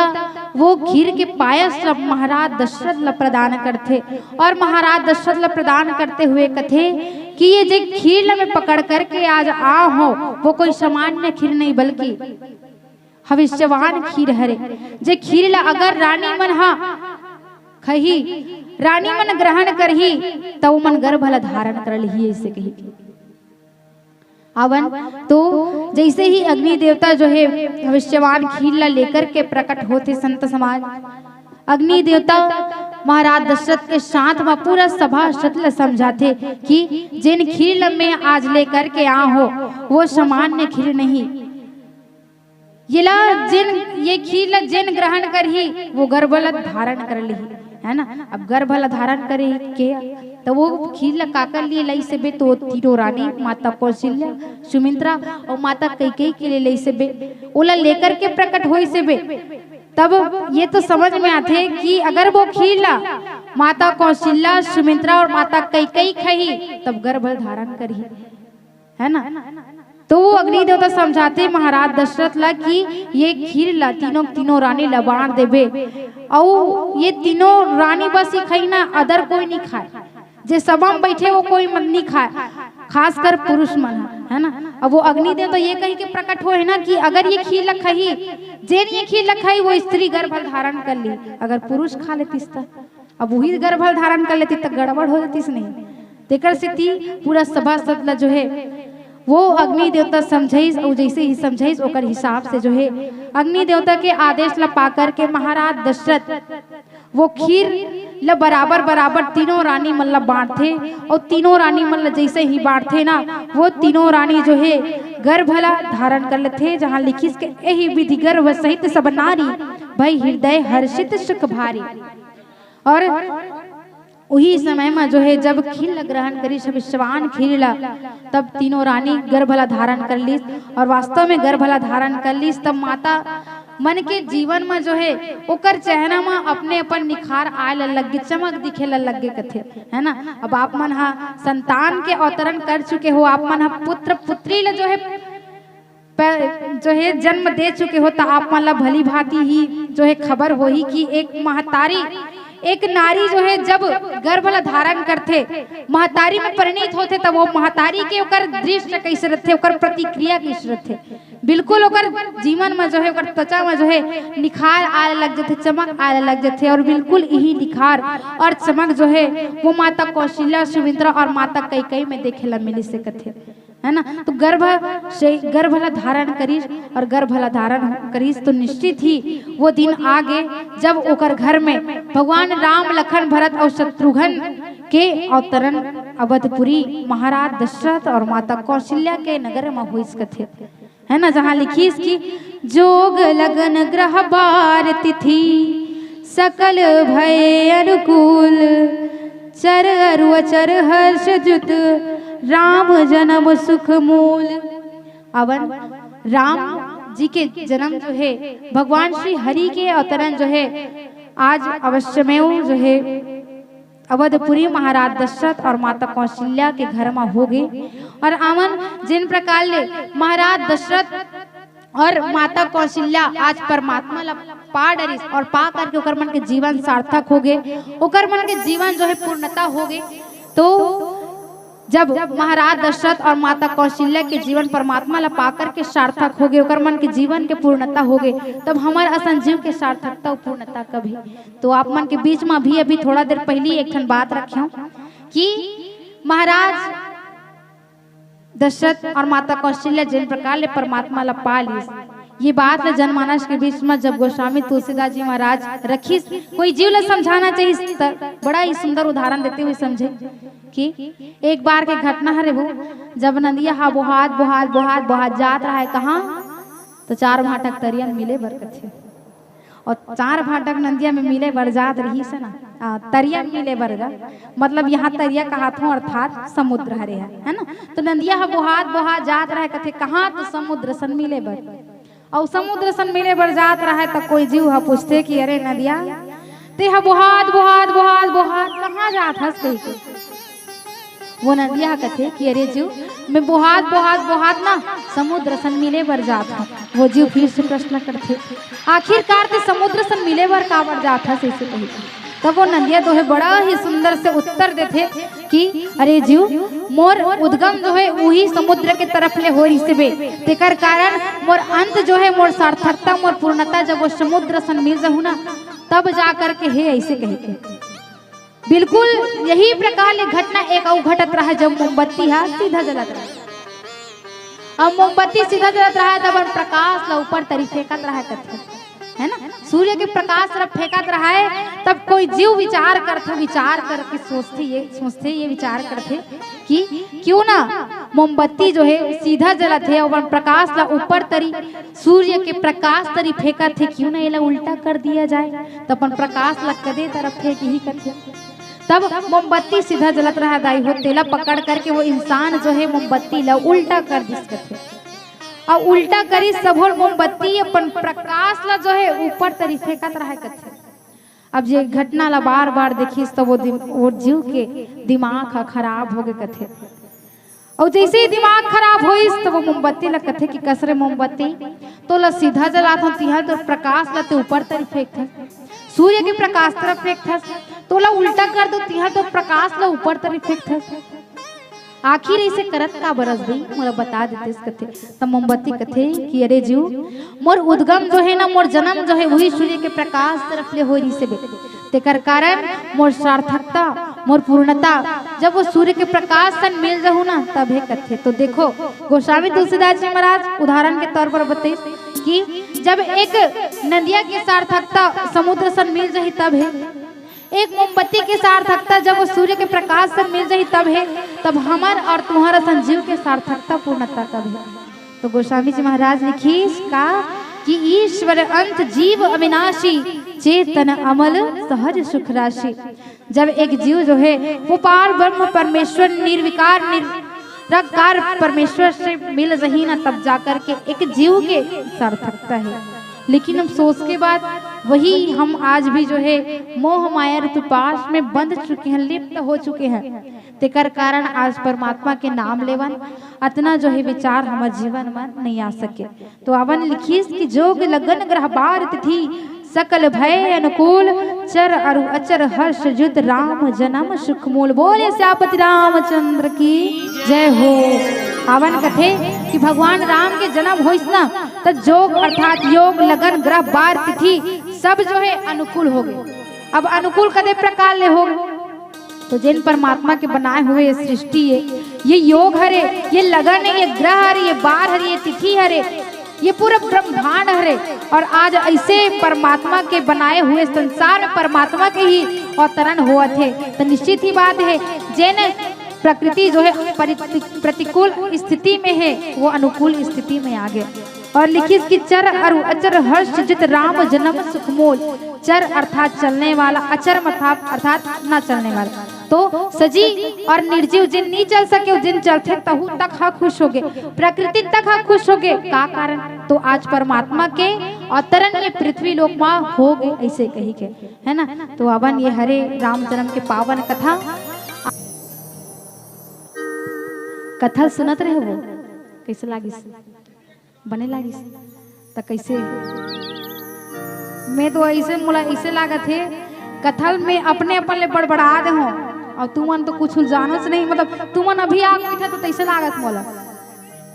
वो खीर के पायस महाराज दशरथ ला प्रदान करते और महाराज दशरथ ला प्रदान करते हुए कथे कि ये जो खीर ला में पकड़ करके आज आ हो वो कोई सामान्य खीर नहीं बल्कि भविष्यवान खीर हरे। जे खीर ला अगर रानी मन हा खही रानी मन ग्रहण करही तो मन गर्भ ला धारण कर ली ऐसे कही। अवन तो जैसे ही अग्नि देवता जो है भविष्यवान खीर ला लेकर के प्रकट होते संत समाज अग्नि देवता महाराज दशरथ के साथ में पूरा सभा शतल समझाते कि जिन खीर में आज लेकर के आ हो वो सामान्य खीर नहीं ये खीर ला जिन ग्रहण कर ही वो गर्भ ला धारण कर ली है ना। अब गर्भ ला धारण करे के तो वो खीर ला काकर लिए लई से बे तो तीनों रानी माता कौशल्या सुमित्रा और माता कैकेयी के लिए लई से बे ओला लेकर के प्रकट होई से बे। तब ये तो समझ में आते कि अगर वो खीर ला माता कौशल्या सुमित्रा और माता कैकेयी खही तब गर्भ धारण करी है ना। तो वो अग्नि देवता समझाते महाराज दशरथ ला कि ये खीर ला तीनों रानी ला बांट देबे और ये तीनों रानी बस ही खाई ना अदर कोई नहीं खाए जे सभा में बैठे वो कोई मन नहीं खाए खासकर पुरुष मन है ना। अब वो अग्नि देवता ये कही के प्रकट हो है ना कि अगर ये खीर ला खही जेन ये खीर ला खाई वो स्त्री गर्भ धारण कर ली अगर पुरुष खा लेतीस त अब वही गर्भ धारण कर लेती तो गड़बड़ हो जातीस नहीं तेकर से पूरा सभा सदला जो है वो अग्नि देवता समझाइस और जैसे ही समझाइस ओकर हिसाब से जो है अग्नि देवता के आदेश ला पाकर के महाराज दशरथ वो खीर ला बराबर तीनों रानी मन ला बांटते और तीनों रानी मन ला जैसे ही बांटते ना वो तीनों रानी जो है गर्भ ला धारण कर लेते जहाँ लिखिस के यही विधि गर्भ सहित सब नारी भई हृदय हर्षित सुख भारी। और वही समय में जो है जब खीर ग्रहण करी भविष्यवान खीर ला तब तीनों रानी गर्भला धारण कर ली और वास्तव में गर्भला धारण कर ली तब माता मन के जीवन में जो है ओकर चेहरा में अपने अपन निखार आए लगे चमक दिखे लगे कथे है ना। अब आप मन हा संतान के अवतरण कर चुके हो आप मन हा पुत्र पुत्री ला जो है जन्म दे चुके हो तो आप मन ला भली भांति ही जो है खबर हो ही कि एक नारी जो है जब गर्भ ला धारण करते महतारी में परिणित होते तब वो महतारी के ओकर दृश्य कैसे रहते ओकर प्रतिक्रिया कैसे रहते बिल्कुल ओकर जीवन में जो है ओकर त्वचा में जो है निखार आने लग जाते चमक आने लग जाते और बिल्कुल यही निखार और चमक जो है वो माता कौशल्या सुमित्रा और माता कैकेयी में देखे ला मिली से कथे है ना। तो गर्भला धारण करीस और गर्भला धारण करीस तो निश्चित ही वो दिन आगे जब ओकर घर में भगवान राम लखन भरत और शत्रुघ्न के अवतरण अवधपुरी महाराज दशरथ और माता कौशल्या के नगर में हुई कथे है ना। जहाँ लिखीस की जोग लगन ग्रह बार तिथि सकल भय अनुकूल चर अरुचर हर्ष जुत राम जन्म सुख मूल। अवन राम जी के जन्म जो है भगवान श्री हरि के अवतरण जो है आज अवश्यमेव जो है अवधपुरी महाराज दशरथ और माता कौशल्या के घर में हो गए। और आमन जिन प्रकार ले महाराज दशरथ और माता कौशल्या आज परमात्मा ला पा डरिस और पा करके ओकर मन के जीवन सार्थक हो गए ओकर मन के जीवन जो है पूर्णता हो गए। तो जब महाराज दशरथ और माता कौशल्या के जीवन परमात्मा ला पाकर के सार्थक हो गए ओकर मन के जीवन के पूर्णता हो गए तब हमारे असन जीव के सार्थकता और पूर्णता कभी। तो आप मन के बीच में भी अभी थोड़ा देर पहले एक ठन बात रखियो कि महाराज दशरथ और माता कौशल्या जिन प्रकार ले परमात्मा ला पालिस, ये बात ले जनमानस के बीच में जब गोस्वामी तुलसीदास जी महाराज रखी, कोई जीव ला समझाना चाहिए बड़ा ही सुंदर उदाहरण देते हुए समझे कि एक बार के घटना है वो, जब नदिया हा बोहात बोहात बोहात बोहात जात रहा है कहाँ, तो 4 भाटक तरियन मिले बरकत थे, और 4 भाटक नदिया में मिले बरजात रही से ना, तरिया मिले बरगा, मतलब यहाँ तरिया का हाथों अर्थात समुद्र हरे है ना। तो नदिया हा बोहात बोहात जात रहे कथे कहाँ, तो समुद्र सन मिले बर, और समुद्र सन मिले बर जात रहा है, तो कोई जीव हा पूछते कि अरे नदिया ते हा बोहात बोहात बोहात बोहात कहाँ जात हस कही के, वो नदिया कथे कि अरे जीव मैं बोहात बोहात बोहात ना समुद्र सन मिले बर जात हूँ। वो जीव फिर से प्रश्न करते आखिरकार ते समुद्र सन मिले बर का बर जात हस ऐसे कही। तब वो नदिया तो है बड़ा ही सुंदर से उत्तर देते कि अरे जीव मोर उद्गम जो है वही समुद्र के तरफ ले हो से बे, तेकर कारण मोर अंत जो है मोर सार्थकता मोर पूर्णता जब वो समुद्र सन मिल जाऊ ना तब जा करके है ऐसे कहे के। बिल्कुल यही प्रकार ले घटना एक और घटत रहा जब मोमबत्ती हा सीधा जलत रहा, अब मोमबत्ती सीधा जलत रहा तब प्रकाश ला ऊपर तरी फेंकत रहा कथे है ना, सूर्य के प्रकाश तरफ फेंकत रहा है। तब कोई जीव विचार करते, विचार करके सोचते ये विचार करते कि क्यों ना मोमबत्ती जो है सीधा जलत है और प्रकाश ला ऊपर तरी सूर्य के प्रकाश तरी फेंकत है, क्यों ना ये उल्टा कर दिया जाए, तो अपन प्रकाश ला कदे तरफ फेंक ही करते। तब मोमबत्ती सीधा जलत रहा दाई हो, तेला पकड़ करके वो इंसान जो है मोमबत्ती ला उल्टा कर दिस करते, और उल्टा करी सब मोमबत्ती अपन प्रकाश ला जो है ऊपर तरी फेंकत रहा कथे। अब ये घटना ला बार बार देखिस तो वो जीव के दिमाग खराब हो गए कथे, और जैसे ही दिमाग खराब होइस तो वो मोमबत्ती ला कथे कि कसरे मोमबत्ती तो ला सीधा जलात हो तिहा तो प्रकाश ला ते ऊपर तरी फेंकथस, सूर्य के प्रकाश तरफ फेंकथस, तो ला उल्टा कर दो तिहा तो प्रकाश ला ऊपर तरी फेंकथस। आखिर ऐसे करत का बरस दी मोला बता देते इस कथे। तब मोमबत्ती कथे कि अरे जीव मोर उद्गम जो है ना मोर जन्म जो है वही सूर्य के प्रकाश तरफ ले हो रही से बेटे, तेकर कारण मोर सार्थकता मोर पूर्णता जब वो सूर्य के प्रकाश सन मिल जाऊ ना तब है कथे। तो देखो गोस्वामी तुलसीदास जी महाराज उदाहरण के तौर पर बताइए कि जब एक नदिया की सार्थकता समुद्र सन मिल जाही तब है, एक मोमबत्ती के सार्थकता जब वो सूर्य के प्रकाश से मिल जाही तब है, तब हमार और तुम्हारा संजीव के सार्थकता पूर्णता तब है। तो गोस्वामी जी महाराज लिखीस का कि ईश्वर अंत जीव अविनाशी चेतन अमल सहज सुख राशि। जब एक जीव जो है वो पार ब्रह्म परमेश्वर निर्विकार निरंकार परमेश्वर से मिल रही ना तब जाकर के एक जीव के सार्थकता है। लेकिन हम सोच के बाद वही हम आज भी जो है मोह माया रूपाश में बंध चुके हैं, लिप्त हो चुके हैं, तेकर कारण आज परमात्मा के नाम लेवन अतना जो है विचार हमारे जीवन में नहीं आ सके। तो अवन लिखीस की जोग लगन ग्रह बार तिथि सकल भय अनुकूल चर अरु अचर हर्ष युद्ध राम जन्म सुख मूल। बोले श्यापति रामचंद्र की जय हो। आवन कथे कि भगवान राम के जन्म होइस ना तो जोग अर्थात योग लगन ग्रह बार तिथि सब जो है अनुकूल हो गए। अब अनुकूल कदे प्रकार ले हो गए तो जिन परमात्मा के बनाए हुए सृष्टि है, ये योग हरे, ये लगन है, ये ग्रह हरे, ये बार हरे, ये तिथि हरे, ये पूरा ब्रह्मांड हरे। और आज ऐसे परमात्मा के बनाए हुए संसार में परमात्मा के ही अवतरण हुआ थे। तो निश्चित ही बात है जिन प्रकृति जो है प्रतिकूल स्थिति में है वो अनुकूल स्थिति में आ गए। और लिखित की चर अरु अचर हर्ष जित राम जन्म सुखमोल। चर अर्थात चलने वाला, अचर अर्थात न चलने वाला। तो सजी और निर्जीव जिन नहीं चल सके जिन चलते तहु तक हा खुश हो गए, प्रकृति तक हा खुश हो गए। का कारण? तो आज परमात्मा के अवतरण में पृथ्वी लोक में हो गए ऐसे कही के है ना। तो अवन ये हरे राम जन्म के पावन कथा सुनत रहे वो कैसे लागिस बने लागिस तो कैसे मैं तो ऐसे मोला ऐसे लागत है कथल में अपने अपन ले बड़बड़ा दे हो और तुमन तो कुछ जानस नहीं, मतलब तुमन अभी आग बैठा तो कैसे लागत मोला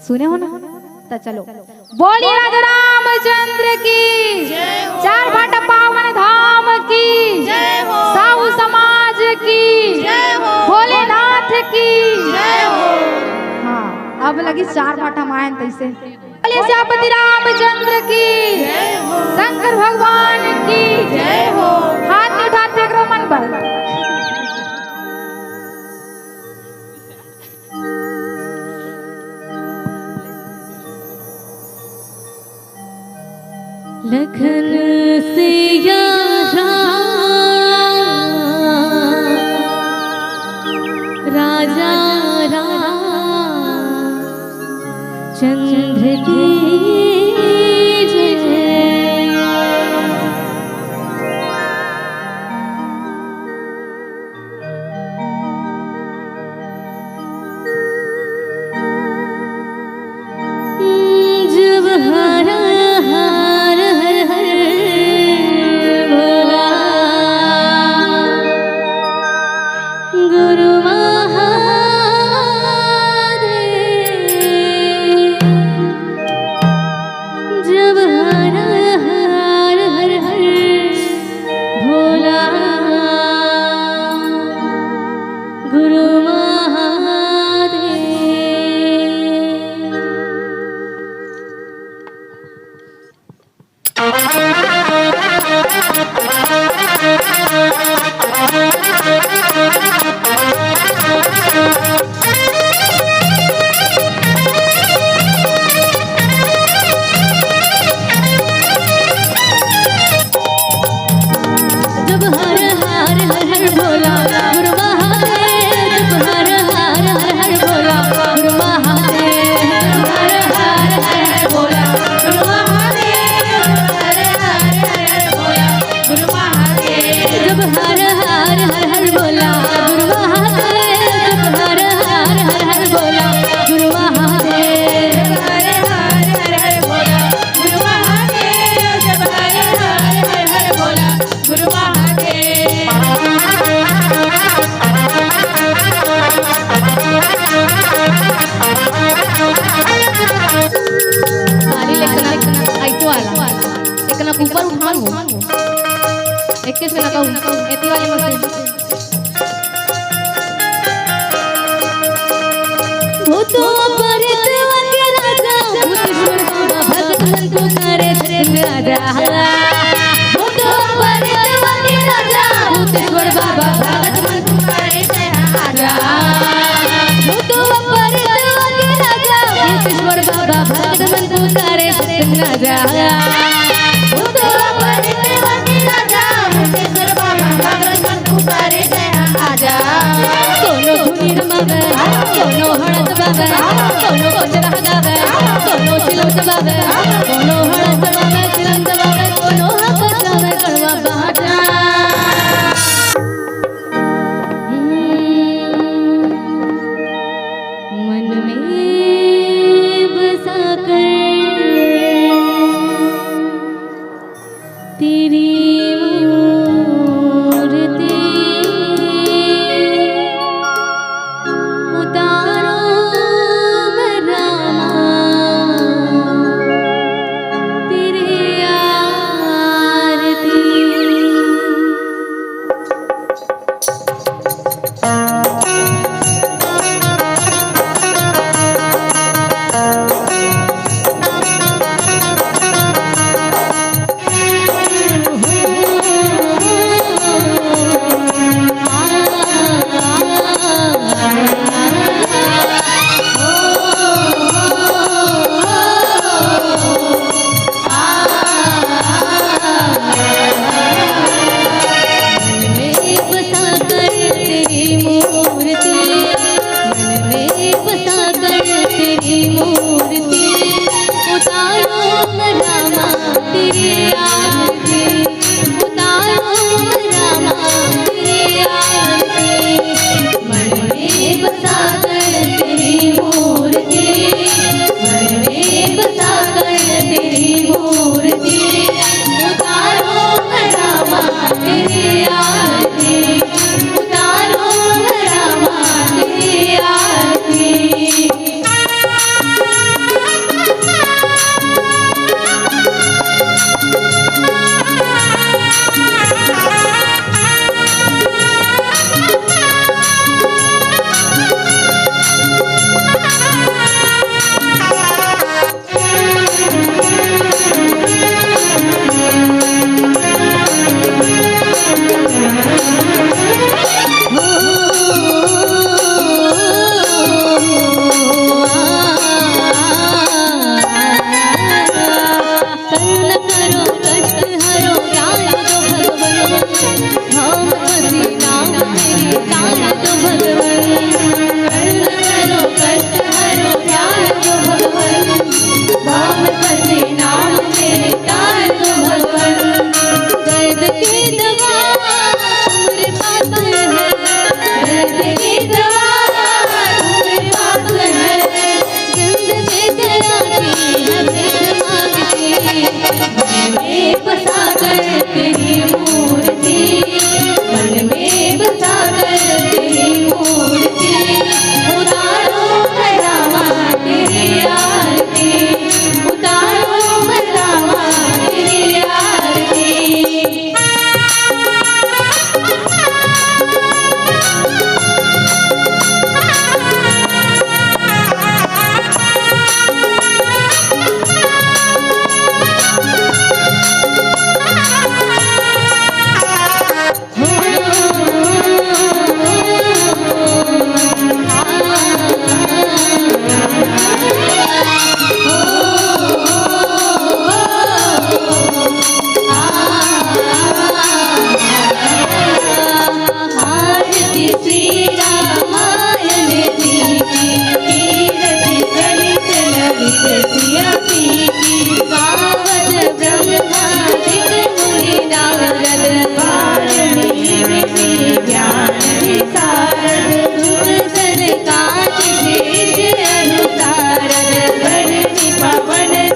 सुने हो ना। तो चलो बोलिए राजा रामचंद्र की, चार भाटा पावन धाम की, साहू समाज की
जय हो।
भोलेनाथ की
जय हो।
हाँ अब लगी 4 बाटा मायन तैसे बोले श्यामपति रामचंद्र की
जय हो।
शंकर भगवान की
जय हो।
हाथ नहीं उठाते करो मन पर।
लखन सिया राजा चंद्र की जय। जब हर हर हर हर भोला गुरु जब हर हर हर हर भोला गुरु महादेव। जब हर हर हर हर भोला गुरु महादेव। जब हर हर हर हर भोला गुरु महादेव। हर हर हर हर भोला गुरु महादेव। हर हर हर हर भोला गुरु महादेव। जब हर हर हर हर भोला गुरु महादेव। जब हर हर हर हर भोला गुरु महादेव। हर हर हर हर भोला गुरु महादेव। जब हर हर हर हर भोला गुरु महादेव। सारी लेखना ऐतो आला एकना ऊपर उठान हो एक के से लगाऊ एती वाली मशीन। भूतो परित के राजा भूतेश्वर बाबा भगत मन को करे थे राजा। भूतो परित के राजा भूतेश्वर बाबा भगत मन को करे थे राजा। भूतो परित के राजा भूतेश्वर बाबा भगत मन को करे थे राजा। भूतो परित के राजा भूतेश्वर बाबा भगत मन को करे थे राजा। कोनो धुनी रमावे कोनो हड़त बावे कोनो कोचरा गावे कोनो सिलोट बावे कोनो हड़त बावे सिलंद बावे कोनो हक गावे कड़वा बाटा। मन में बसा कर तेरी मूर्ति उतारो मैं रामा तेरी आरती।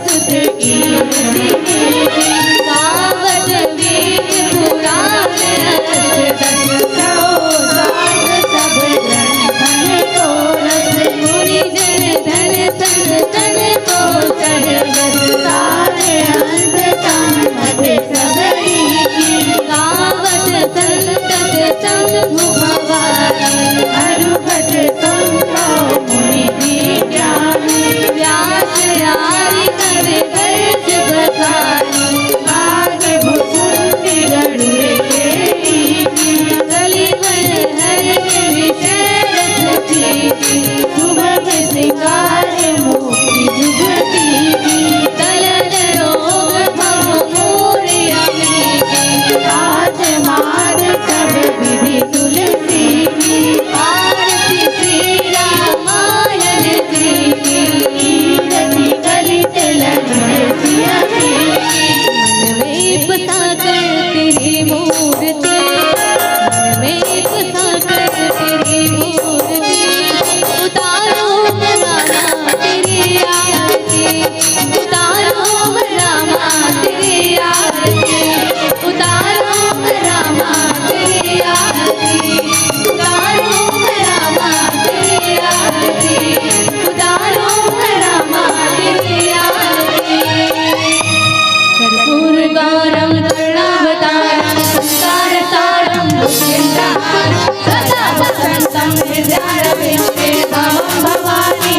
सुत कीर्ति गावत वेद पुराण सब ग्रंथन को रस मुनि जन धन संतन को चढ़ सारे अंत संत सबरी गावत संतत शंभु भवानी हरुहट संतो मुनि ज्ञानी व्यास आदि कवि वर्ष बखानी भाग भुकुंडी गरुड़ के कलिवल हर विषय रसती सुभग शिकार मोक्ति जुगती तलन रोग भव मोर अमीकी राज मार सब विधि तुलसी की आरती श्री रामायण जी की गति कलित लगे सिया की मन में बसा कर तेरी मूर्ति मन में बसा कर तेरी मूर्ति उतारो रामा तेरी आरती उतारो रामा तेरी आरती उतारो रामा तेरी आरती उतारो रामा तेरी आरती उतारो रामा तेरी आरती कर्पूर गौरम करुणावतारम संसार सारम भुजगेन्द्रहारम सदा वसंतम हृदयारविन्दे भवं भवानी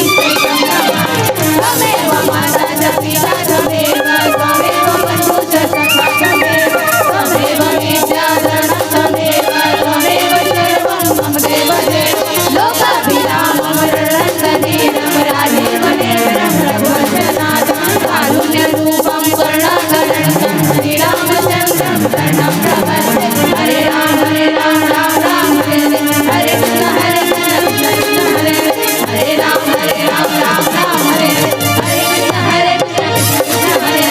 त्वमेव माता च पिता त्वमेव त्वमेव बन्धुः च सखा त्वमेव त्वमेव विद्याधरः त्वमेव त्वमेव सर्वं मम देव देव लोकाभिरामं रणरङ्गधीरं राजीवनेत्रं रघुवंशनाथं कारुण्यरूपं करुणाकरं श्रीरामचन्द्रं शरणं प्रपद्ये हरे राम राम राम हरे हरे कृष्ण कृष्ण हरे हरे राम राम राम हरे हरे कृष्ण कृष्ण हरे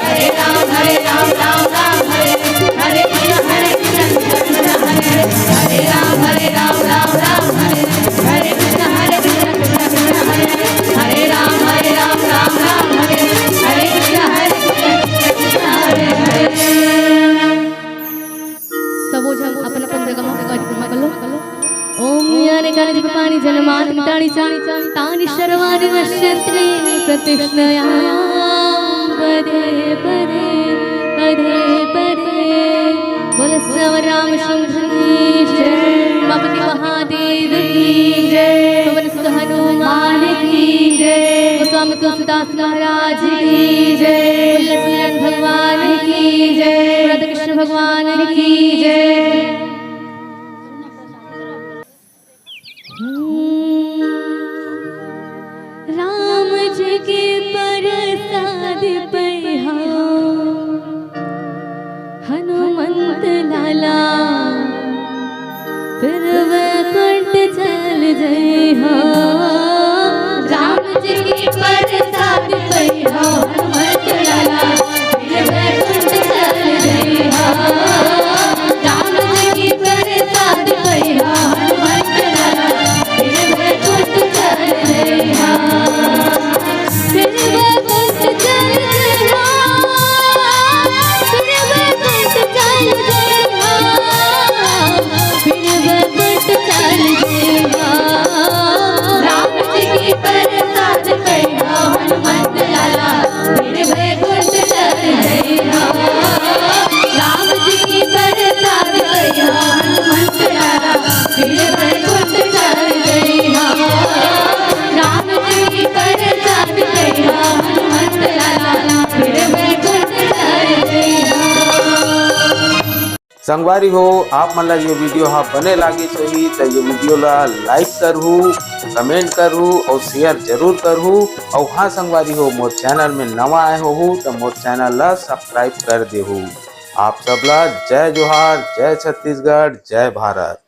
हरे राम राम राम हरे हरे कृष्ण कृष्ण हरे हरे राम राम राम हरे हरे कृष्ण कृष्ण हरे हरे राम राम राम हरे हरे कृष्ण कृष्ण हरे हरे। सबो जन अपन अपन जगह में परिक्रमा कर लो। ओम यानि कानि जपानि जन्मानि तानि चानि तानि सर्वाणि नश्यन्ति प्रतिष्ठया पदे पदे पदे पदे बोल श्री राम शंकरी जय भगवती महादेव की जय पवन सुत हनुमान की जय गोस्वामी तुलसीदास महाराज की जय लक्ष्मण भगवान की जय राधा कृष्ण भगवान की जय। राम जी के प्रसाद पैहा हनुमंत लाला फिर वैकुंठ चल जइहा राम जी के प्रसाद पैहा हनुमंत लाला फिर वैकुंठ चल जइहा राम जी के प्रसाद पैहा हनुमंत लाला फिर वैकुंठ चल जइहा फिर वैकुंठ चल जइहा फिर वैकुंठ चल जइहा फिर वैकुंठ चल जइहा राम जी की प्रसाद पैहा हनुमंत लाला फिर वैकुंठ चल जइहा राम जी की प्रसाद पैहा हनुमंत लाला फिर वैकुंठ चल जइहा राम जी की प्रसाद पैहा हनुमंत लाला फिर वैकुंठ चल जइहा।
संगवारी हो आप मन ला ये वीडियो हा बने लागी सही तो ये वीडियो ला लाइक करहू कमेंट करहू और शेयर जरूर करहू और हाँ संगवारी हो मोर चैनल में नवा आए हो तो मोर चैनल ला सब्सक्राइब कर देहू। आप सब ला जय जोहार, जय छत्तीसगढ़, जय भारत।